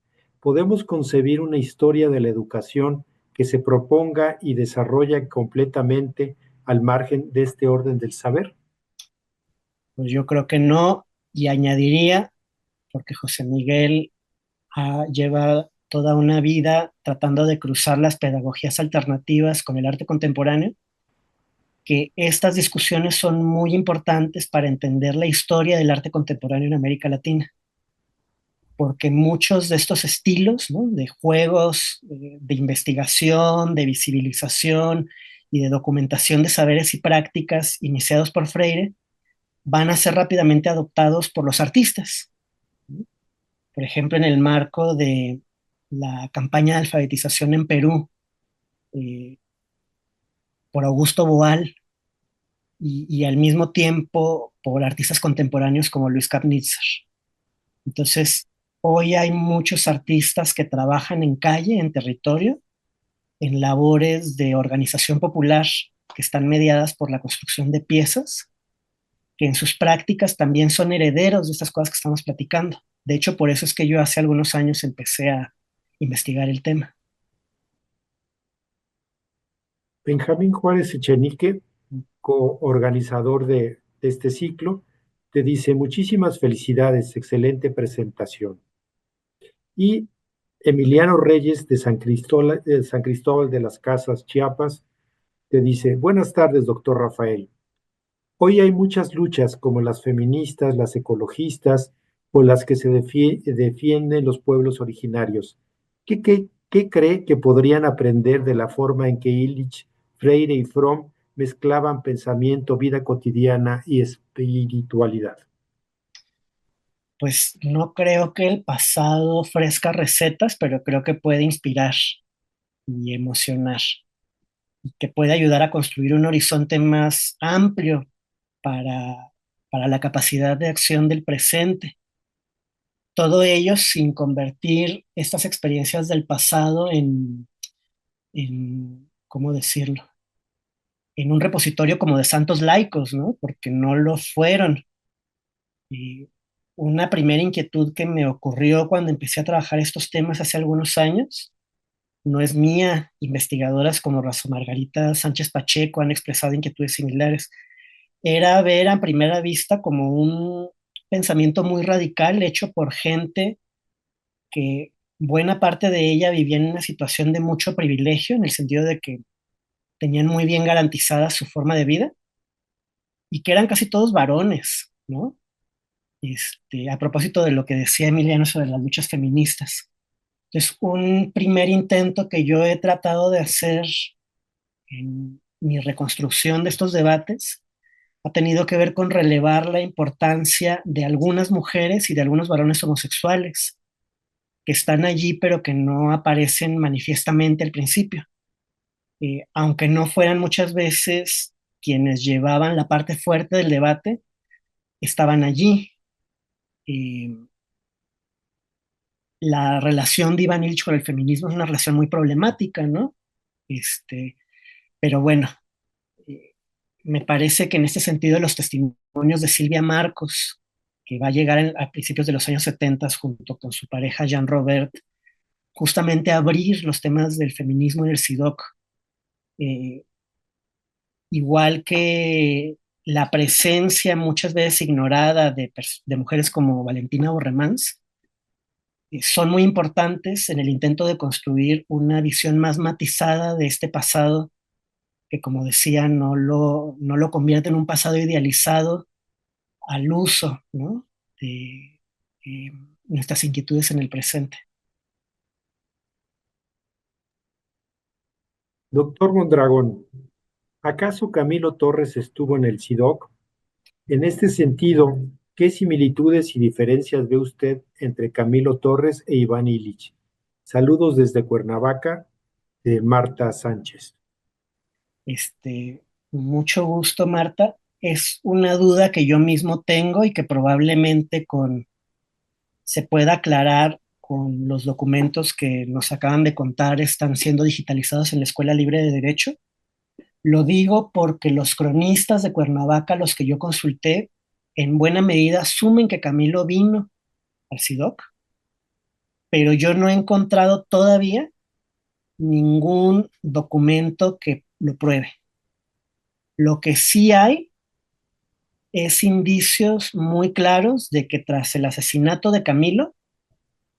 ¿Podemos concebir una historia de la educación que se proponga y desarrolla completamente al margen de este orden del saber? Pues yo creo que no, y añadiría, porque José Miguel lleva toda una vida tratando de cruzar las pedagogías alternativas con el arte contemporáneo, que estas discusiones son muy importantes para entender la historia del arte contemporáneo en América Latina, porque muchos de estos estilos, ¿no?, de juegos, de investigación, de visibilización y de documentación de saberes y prácticas iniciados por Freire, van a ser rápidamente adoptados por los artistas, ¿no? Por ejemplo, en el marco de la campaña de alfabetización en Perú, eh, por Augusto Boal, y al mismo tiempo por artistas contemporáneos como Luis Kapnitzer. Entonces, hoy hay muchos artistas que trabajan en calle, en territorio, en labores de organización popular que están mediadas por la construcción de piezas, que en sus prácticas también son herederos de estas cosas que estamos platicando. De hecho, por eso es que yo hace algunos años empecé a investigar el tema. Benjamín Juárez Echenique, coorganizador de este ciclo, te dice muchísimas felicidades, excelente presentación. Y Emiliano Reyes de San Cristóbal de las Casas, Chiapas, te dice, buenas tardes, doctor Rafael. Hoy hay muchas luchas como las feministas, las ecologistas o las que se defienden los pueblos originarios. ¿Qué cree que podrían aprender de la forma en que Illich, Freire y Fromm mezclaban pensamiento, vida cotidiana y espiritualidad? Pues no creo que el pasado ofrezca recetas, pero creo que puede inspirar y emocionar, y que puede ayudar a construir un horizonte más amplio para, para la capacidad de acción del presente. Todo ello sin convertir estas experiencias del pasado ¿cómo decirlo? En un repositorio como de santos laicos, ¿no? Porque no lo fueron. Y una primera inquietud que me ocurrió cuando empecé a trabajar estos temas hace algunos años, no es mía, investigadoras como Rosa Margarita Sánchez Pacheco han expresado inquietudes similares, era ver a primera vista como un pensamiento muy radical hecho por gente que buena parte de ella vivía en una situación de mucho privilegio, en el sentido de que tenían muy bien garantizada su forma de vida y que eran casi todos varones, ¿no? A propósito de lo que decía Emiliano sobre las luchas feministas. Es un primer intento que yo he tratado de hacer en mi reconstrucción de estos debates ha tenido que ver con relevar la importancia de algunas mujeres y de algunos varones homosexuales que están allí pero que no aparecen manifiestamente al principio. Aunque no fueran muchas veces quienes llevaban la parte fuerte del debate, estaban allí. Eh, la relación de Iván Illich con el feminismo es una relación muy problemática, ¿no? Este, pero bueno, eh, me parece que en este sentido los testimonios de Silvia Marcos, que va a llegar a principios de los años 70 junto con su pareja Jean Robert, justamente a abrir los temas del feminismo y del SIDOC, eh, igual que la presencia muchas veces ignorada de mujeres como Valentina Borremans, son muy importantes en el intento de construir una visión más matizada de este pasado que, como decía, no lo convierte en un pasado idealizado al uso, ¿no? de eh, nuestras inquietudes en el presente. Doctor Mondragón, ¿acaso Camilo Torres estuvo en el SIDOC? En este sentido, ¿qué similitudes y diferencias ve usted entre Camilo Torres e Iván Illich? Saludos desde Cuernavaca, de Marta Sánchez. Este, Mucho gusto, Marta. Es una duda que yo mismo tengo y que probablemente se pueda aclarar con los documentos que nos acaban de contar están siendo digitalizados en la Escuela Libre de Derecho. Lo digo porque los cronistas de Cuernavaca, los que yo consulté, en buena medida asumen que Camilo vino al SIDOC, pero yo no he encontrado todavía ningún documento que lo pruebe. Lo que sí hay es indicios muy claros de que tras el asesinato de Camilo,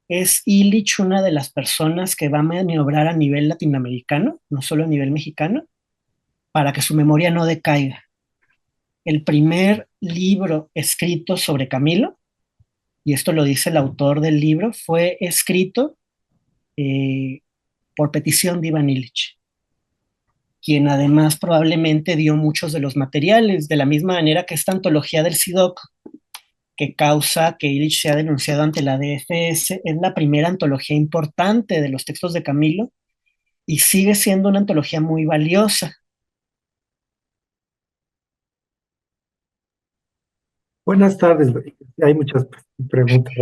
es Illich una de las personas que va a maniobrar a nivel latinoamericano, no solo a nivel mexicano, para que su memoria no decaiga. El primer libro escrito sobre Camilo, y esto lo dice el autor del libro, fue escrito eh, por petición de Iván Illich, quien además probablemente dio muchos de los materiales, de la misma manera que esta antología del SIDOC, que causa que Illich sea denunciado ante la DFS, es la primera antología importante de los textos de Camilo y sigue siendo una antología muy valiosa. Buenas tardes. Hay muchas preguntas.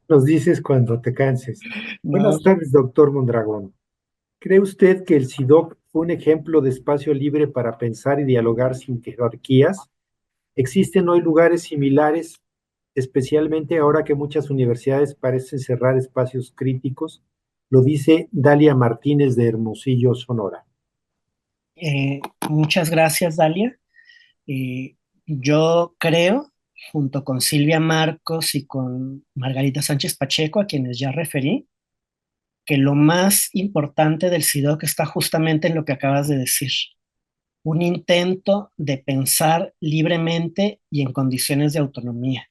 Nos dices cuando te canses. No, Buenas tardes, doctor Mondragón. ¿Cree usted que el SIDOC fue un ejemplo de espacio libre para pensar y dialogar sin jerarquías? ¿Existen hoy lugares similares, especialmente ahora que muchas universidades parecen cerrar espacios críticos? Lo dice Dalia Martínez de Hermosillo, Sonora. Eh, Muchas gracias, Dalia. Eh, yo creo, junto con Silvia Marcos y con Margarita Sánchez Pacheco, a quienes ya referí, que lo más importante del SIDOC está justamente en lo que acabas de decir, un intento de pensar libremente y en condiciones de autonomía.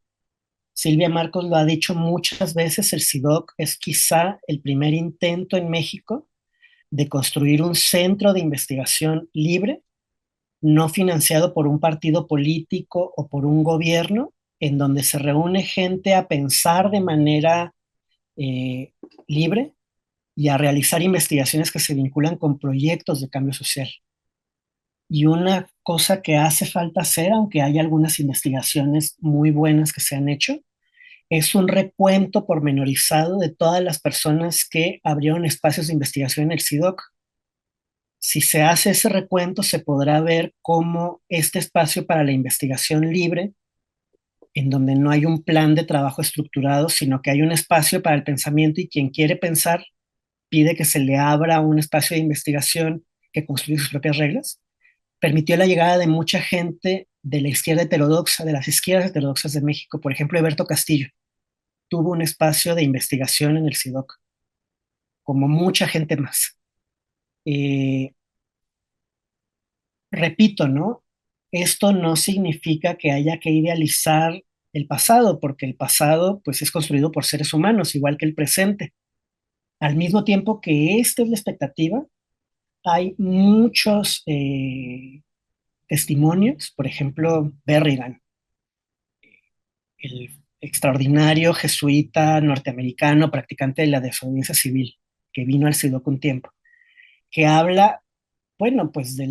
Silvia Marcos lo ha dicho muchas veces, el SIDOC es quizá el primer intento en México de construir un centro de investigación libre, no financiado por un partido político o por un gobierno, en donde se reúne gente a pensar de manera eh, libre y a realizar investigaciones que se vinculan con proyectos de cambio social. Y una cosa que hace falta hacer, aunque hay algunas investigaciones muy buenas que se han hecho, es un recuento pormenorizado de todas las personas que abrieron espacios de investigación en el SIDOC. Si se hace ese recuento, se podrá ver cómo este espacio para la investigación libre, en donde no hay un plan de trabajo estructurado, sino que hay un espacio para el pensamiento y quien quiere pensar pide que se le abra un espacio de investigación que construye sus propias reglas, permitió la llegada de mucha gente de la izquierda heterodoxa, de las izquierdas heterodoxas de México. Por ejemplo, Eberto Castillo tuvo un espacio de investigación en el SIDOC, como mucha gente más. Eh, Repito, ¿no? Esto no significa que haya que idealizar el pasado, porque el pasado pues es construido por seres humanos, igual que el presente. Al mismo tiempo que esta es la expectativa, hay muchos testimonios, por ejemplo, Berrigan, el extraordinario jesuita norteamericano practicante de la desobediencia civil, que vino al SIDOC un tiempo, que habla, bueno, pues de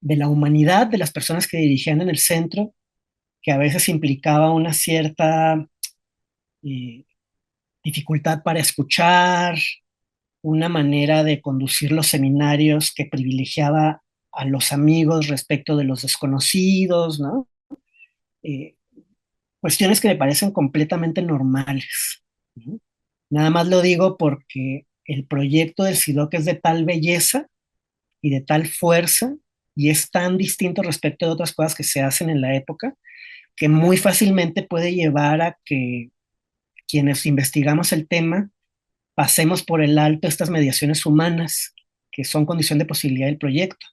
la humanidad de las personas que dirigían en el centro, que a veces implicaba una cierta eh, dificultad para escuchar, una manera de conducir los seminarios que privilegiaba a los amigos respecto de los desconocidos, ¿no? Eh, Cuestiones que me parecen completamente normales, ¿no? Nada más lo digo porque el proyecto del SIDOC es de tal belleza y de tal fuerza y es tan distinto respecto de otras cosas que se hacen en la época que muy fácilmente puede llevar a que quienes investigamos el tema pasemos por el alto estas mediaciones humanas que son condición de posibilidad del proyecto.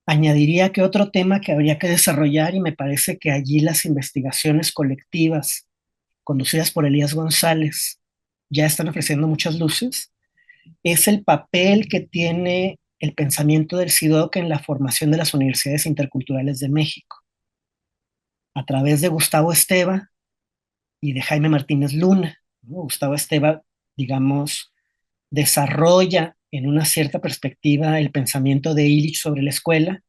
Añadiría que otro tema que habría que desarrollar, y me parece que allí las investigaciones colectivas conducidas por Elías González ya están ofreciendo muchas luces, es el papel que tiene el pensamiento del SIDOC en la formación de las universidades interculturales de México, a través de Gustavo Esteva y de Jaime Martínez Luna, ¿no? Gustavo Esteva, digamos, desarrolla en una cierta perspectiva el pensamiento de Illich sobre la escuela,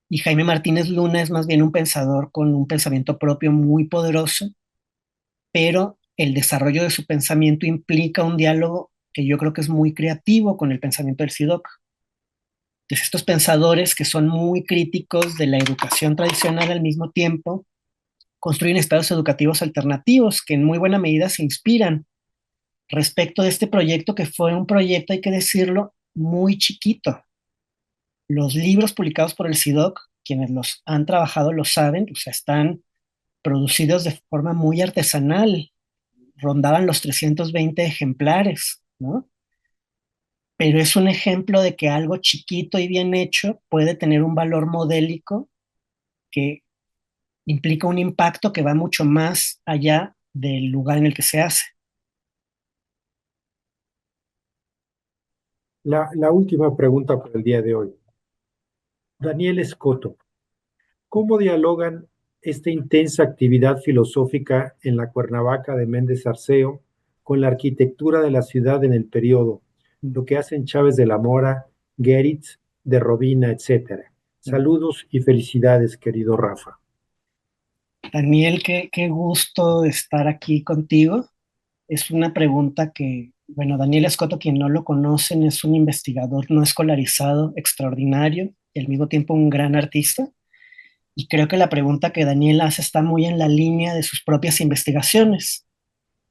y Jaime Martínez Luna es más bien un pensador con un pensamiento propio muy poderoso, pero el desarrollo de su pensamiento implica un diálogo que yo creo que es muy creativo con el pensamiento del SIDOC. Entonces, estos pensadores que son muy críticos de la educación tradicional al mismo tiempo construyen espacios educativos alternativos que en muy buena medida se inspiran respecto de este proyecto que fue un proyecto, hay que decirlo, muy chiquito. Los libros publicados por el SIDOC, quienes los han trabajado lo saben, o sea, están producidos de forma muy artesanal, rondaban los 320 ejemplares, ¿no? Pero es un ejemplo de que algo chiquito y bien hecho puede tener un valor modélico que implica un impacto que va mucho más allá del lugar en el que se hace. La última pregunta para el día de hoy. Daniel Escoto, ¿cómo dialogan esta intensa actividad filosófica en la Cuernavaca de Méndez Arceo con la arquitectura de la ciudad en el periodo, lo que hacen Chávez de la Mora, Geritz, de Robina, etcétera? Saludos y felicidades, querido Rafa. Daniel, qué gusto estar aquí contigo. Es una pregunta que, bueno, Daniel Escoto, quien no lo conocen, es un investigador no escolarizado extraordinario y al mismo tiempo un gran artista. Y creo que la pregunta que Daniel hace está muy en la línea de sus propias investigaciones,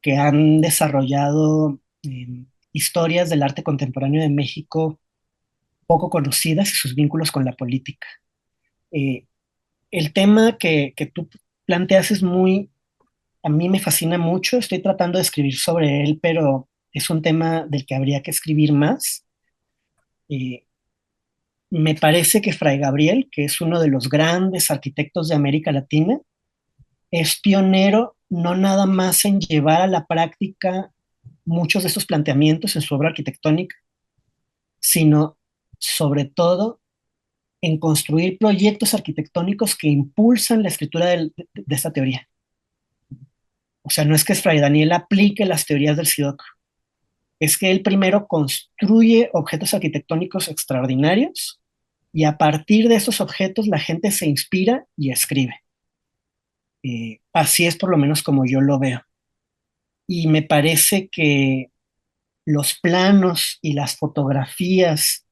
que han desarrollado historias del arte contemporáneo de México poco conocidas y sus vínculos con la política. Eh, el tema que tú planteas es muy, a mí me fascina mucho, estoy tratando de escribir sobre él, pero es un tema del que habría que escribir más. Eh, Me parece que Fray Gabriel, que es uno de los grandes arquitectos de América Latina, es pionero no nada más en llevar a la práctica muchos de estos planteamientos en su obra arquitectónica, sino sobre todo en construir proyectos arquitectónicos que impulsan la escritura de esta teoría. O sea, no es que Fray Daniel aplique las teorías del SIDOC, es que él primero construye objetos arquitectónicos extraordinarios y a partir de esos objetos la gente se inspira y escribe. Así es por lo menos como yo lo veo. Y me parece que los planos y las fotografías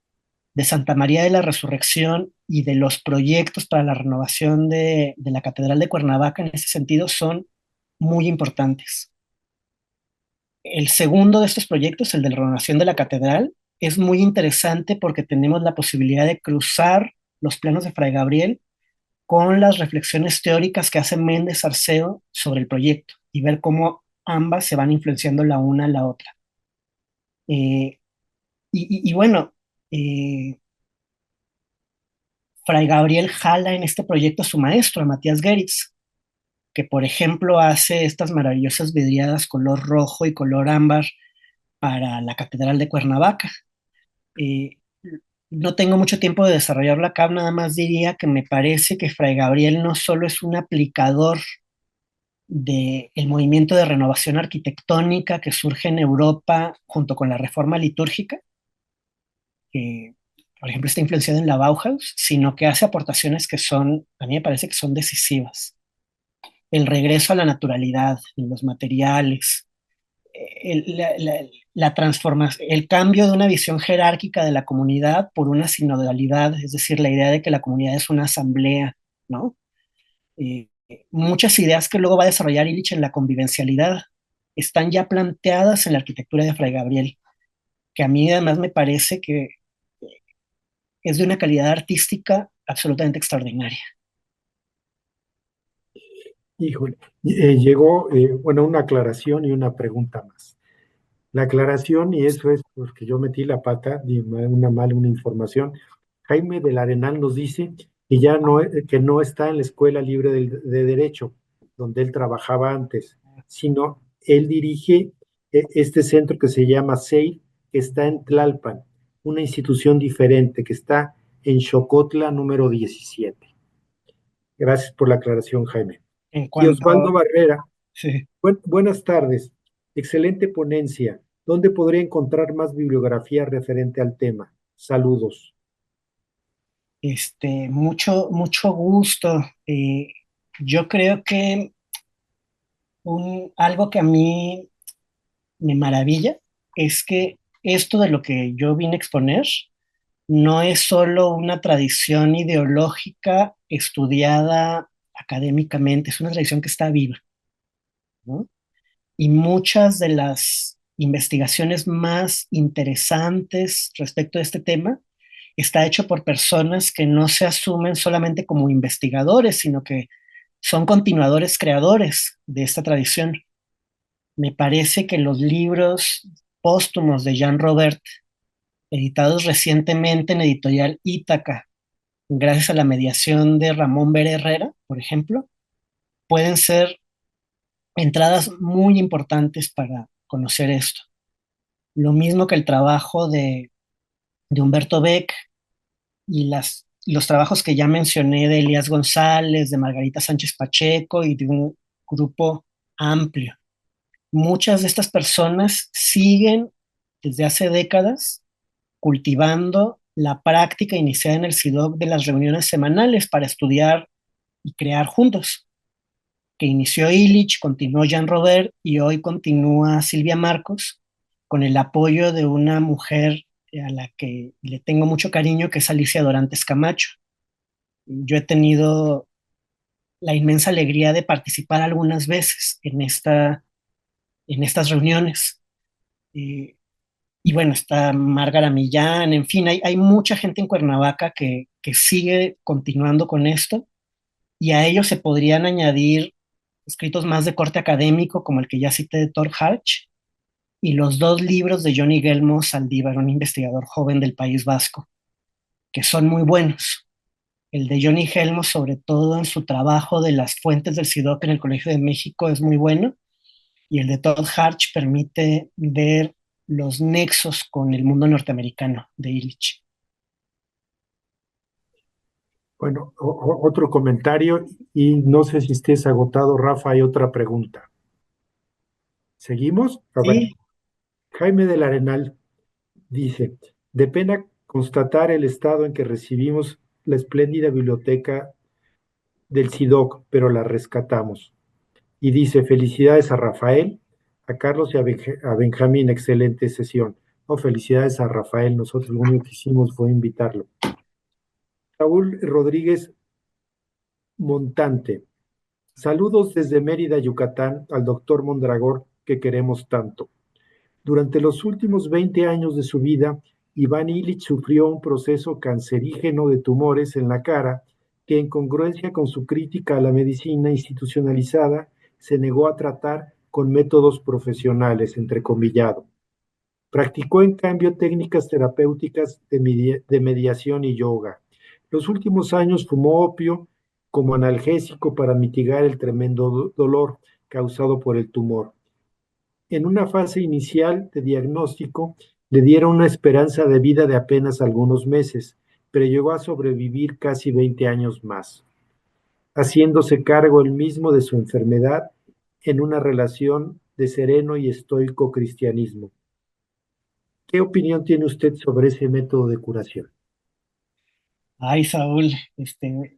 de Santa María de la Resurrección y de los proyectos para la renovación de la Catedral de Cuernavaca en ese sentido son muy importantes. El segundo de estos proyectos, el de la renovación de la catedral, es muy interesante porque tenemos la posibilidad de cruzar los planos de Fray Gabriel con las reflexiones teóricas que hace Méndez Arceo sobre el proyecto y ver cómo ambas se van influenciando la una a la otra. Eh, y bueno, eh, Fray Gabriel jala en este proyecto a su maestro, a Matías Geritz, que por ejemplo hace estas maravillosas vidriadas color rojo y color ámbar para la Catedral de Cuernavaca. Eh, no tengo mucho tiempo de desarrollarlo acá, nada más diría que me parece que Fray Gabriel no solo es un aplicador del movimiento de renovación arquitectónica que surge en Europa junto con la reforma litúrgica, que por ejemplo está influenciado en la Bauhaus, sino que hace aportaciones que son, a mí me parece que son decisivas. El regreso a la naturalidad, en los materiales, la transformación, el cambio de una visión jerárquica de la comunidad por una sinodalidad, es decir, la idea de que la comunidad es una asamblea, ¿no? Muchas ideas que luego va a desarrollar Illich en la convivencialidad están ya planteadas en la arquitectura de Fray Gabriel, que a mí además me parece que es de una calidad artística absolutamente extraordinaria. Híjole, llegó, bueno, una aclaración y una pregunta más. La aclaración, y eso es porque yo metí la pata, di una información. Jaime del Arenal nos dice que ya no, que no está en la Escuela Libre de Derecho, donde él trabajaba antes, sino él dirige este centro que se llama SEI, que está en Tlalpan, una institución diferente que está en Xocotla número 17. Gracias por la aclaración, Jaime. En Y cuanto, Osvaldo Barrera, sí, buenas tardes. Excelente ponencia. ¿Dónde podría encontrar más bibliografía referente al tema? Saludos. mucho gusto. Yo creo que algo que a mí me maravilla es que esto de lo que yo vine a exponer no es solo una tradición ideológica estudiada académicamente, es una tradición que está viva, ¿no? Y muchas de las investigaciones más interesantes respecto a este tema está hecho por personas que no se asumen solamente como investigadores, sino que son continuadores creadores de esta tradición. Me parece que los libros póstumos de Jean Robert, editados recientemente en editorial Ítaca, gracias a la mediación de Ramón Vera Herrera, por ejemplo, pueden ser entradas muy importantes para conocer esto. Lo mismo que el trabajo de Humberto Beck y los trabajos que ya mencioné de Elías González, de Margarita Sánchez Pacheco y de un grupo amplio. Muchas de estas personas siguen desde hace décadas cultivando la práctica iniciada en el SIDOC de las reuniones semanales para estudiar y crear juntos, que inició Illich, continuó Jean Robert y hoy continúa Silvia Marcos con el apoyo de una mujer a la que le tengo mucho cariño, que es Alicia Dorantes Camacho. Yo he tenido la inmensa alegría de participar algunas veces en estas reuniones. Eh, Y bueno, está Márgara Millán, en fin, hay mucha gente en Cuernavaca que sigue continuando con esto, y a ellos se podrían añadir escritos más de corte académico, como el que ya cité de Thor Harch, y los dos libros de Johnny Gelmo Saldívar, un investigador joven del País Vasco, que son muy buenos. El de Johnny Gelmo, sobre todo en su trabajo de las fuentes del SIDOC en el Colegio de México, es muy bueno, y el de Todd Harch permite ver los nexos con el mundo norteamericano de Illich. Bueno, otro comentario y no sé si estés agotado, Rafa, hay otra pregunta. ¿Seguimos? Bueno, Sí, Jaime del Arenal dice, de pena constatar el estado en que recibimos la espléndida biblioteca del SIDOC, pero la rescatamos. Y dice, felicidades a Rafael, a Carlos y a Benjamín, excelente sesión. No, felicidades a Rafael, nosotros lo único que hicimos fue invitarlo. Raúl Rodríguez Montante, saludos desde Mérida, Yucatán, al doctor Mondragor que queremos tanto. Durante los últimos 20 años de su vida, Iván Illich sufrió un proceso cancerígeno de tumores en la cara que, en congruencia con su crítica a la medicina institucionalizada, se negó a tratar con métodos profesionales, entrecomillado. Practicó, en cambio, técnicas terapéuticas de mediación y yoga. Los últimos años fumó opio como analgésico para mitigar el tremendo dolor causado por el tumor. En una fase inicial de diagnóstico, le dieron una esperanza de vida de apenas algunos meses, pero llegó a sobrevivir casi 20 años más, haciéndose cargo él mismo de su enfermedad en una relación de sereno y estoico cristianismo. ¿Qué opinión tiene usted sobre ese método de curación? ay, Saúl,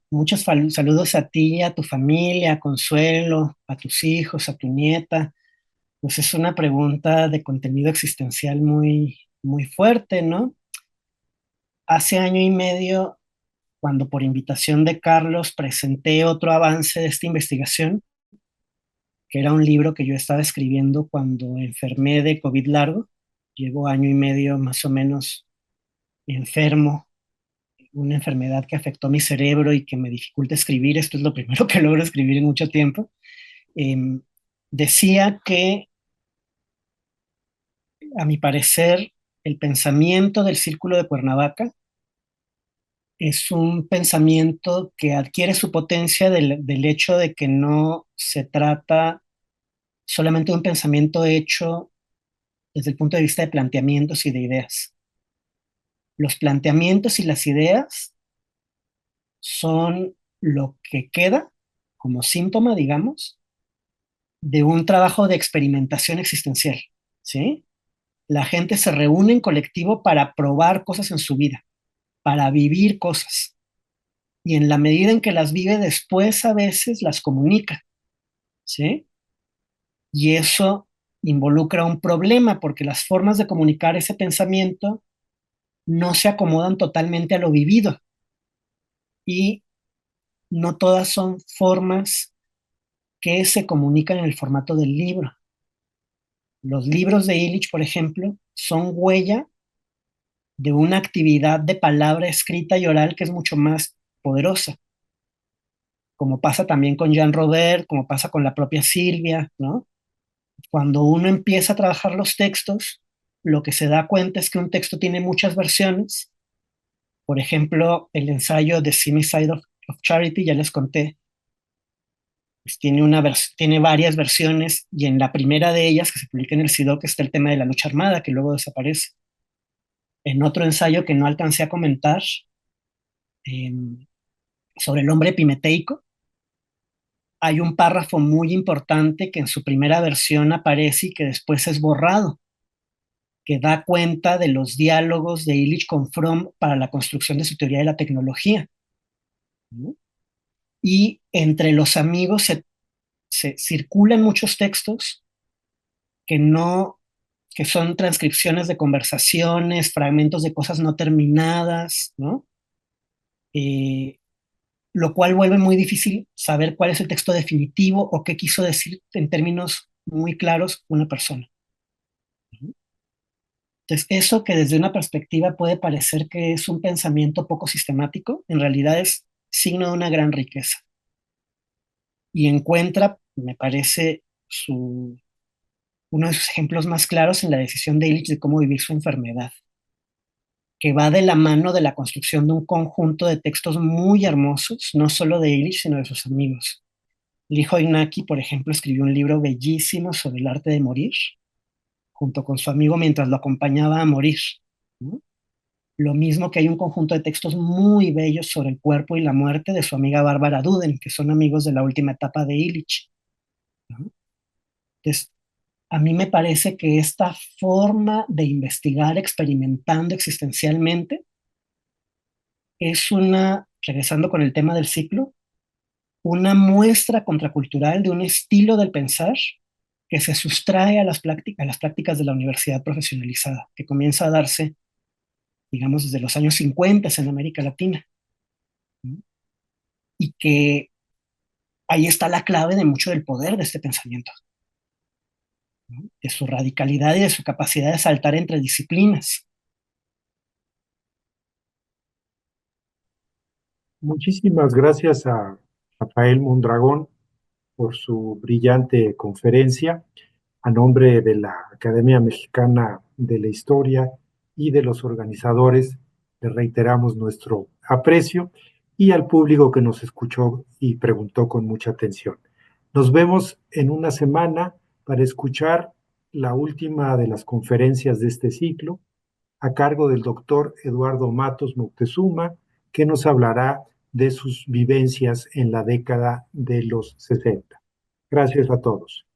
muchos saludos a ti, a tu familia, a Consuelo, a tus hijos, a tu nieta. Pues es una pregunta de contenido existencial muy, muy fuerte, ¿no? Hace año y medio, cuando por invitación de Carlos presenté otro avance de esta investigación, que era un libro que yo estaba escribiendo cuando enfermé de COVID largo, llevo año y medio más o menos enfermo, una enfermedad que afectó mi cerebro y que me dificulta escribir. Esto es lo primero que logro escribir en mucho tiempo. Eh, Decía que, a mi parecer, el pensamiento del Círculo de Cuernavaca es un pensamiento que adquiere su potencia del hecho de que no se trata solamente de un pensamiento hecho desde el punto de vista de planteamientos y de ideas. Los planteamientos y las ideas son lo que queda como síntoma, digamos, de un trabajo de experimentación existencial, ¿sí? La gente se reúne en colectivo para probar cosas en su vida, para vivir cosas. Y en la medida en que las vive después, a veces las comunica, ¿sí? Y eso involucra un problema porque las formas de comunicar ese pensamiento no se acomodan totalmente a lo vivido y no todas son formas que se comunican en el formato del libro. Los libros de Illich, por ejemplo, son huella de una actividad de palabra escrita y oral que es mucho más poderosa, como pasa también con Jean Robert, como pasa con la propia Silvia, ¿no? Cuando uno empieza a trabajar los textos, lo que se da cuenta es que un texto tiene muchas versiones. Por ejemplo, el ensayo The Simi Side of Charity, ya les conté, pues tiene varias versiones, y en la primera de ellas, que se publica en el SIDOC, está el tema de la lucha armada, que luego desaparece. En otro ensayo que no alcancé a comentar, eh, sobre el hombre epimeteico, hay un párrafo muy importante que en su primera versión aparece y que después es borrado, que da cuenta de los diálogos de Illich con Fromm para la construcción de su teoría de la tecnología, ¿no? Y entre los amigos se circulan muchos textos que no, que son transcripciones de conversaciones, fragmentos de cosas no terminadas, ¿no? Eh, lo cual vuelve muy difícil saber cuál es el texto definitivo o qué quiso decir en términos muy claros una persona. Entonces, eso que desde una perspectiva puede parecer que es un pensamiento poco sistemático, en realidad es signo de una gran riqueza. Y encuentra, me parece, uno de sus ejemplos más claros en la decisión de Illich de cómo vivir su enfermedad, que va de la mano de la construcción de un conjunto de textos muy hermosos, no solo de Illich, sino de sus amigos. Lijo Inaki, por ejemplo, escribió un libro bellísimo sobre el arte de morir, junto con su amigo mientras lo acompañaba a morir, ¿no? Lo mismo que hay un conjunto de textos muy bellos sobre el cuerpo y la muerte de su amiga Bárbara Duden, que son amigos de la última etapa de Illich, ¿no? Entonces, a mí me parece que esta forma de investigar experimentando existencialmente es una, regresando con el tema del ciclo, una muestra contracultural de un estilo del pensar que se sustrae a las prácticas de la universidad profesionalizada, que comienza a darse, digamos, desde los años 50 en América Latina, ¿no? Y que ahí está la clave de mucho del poder de este pensamiento, ¿no? De su radicalidad y de su capacidad de saltar entre disciplinas. Muchísimas gracias a Rafael Mondragón por su brillante conferencia. A nombre de la Academia Mexicana de la Historia y de los organizadores, le reiteramos nuestro aprecio y al público que nos escuchó y preguntó con mucha atención. Nos vemos en una semana para escuchar la última de las conferencias de este ciclo, a cargo del doctor Eduardo Matos Moctezuma, que nos hablará de sus vivencias en la década de los 60. Gracias a todos.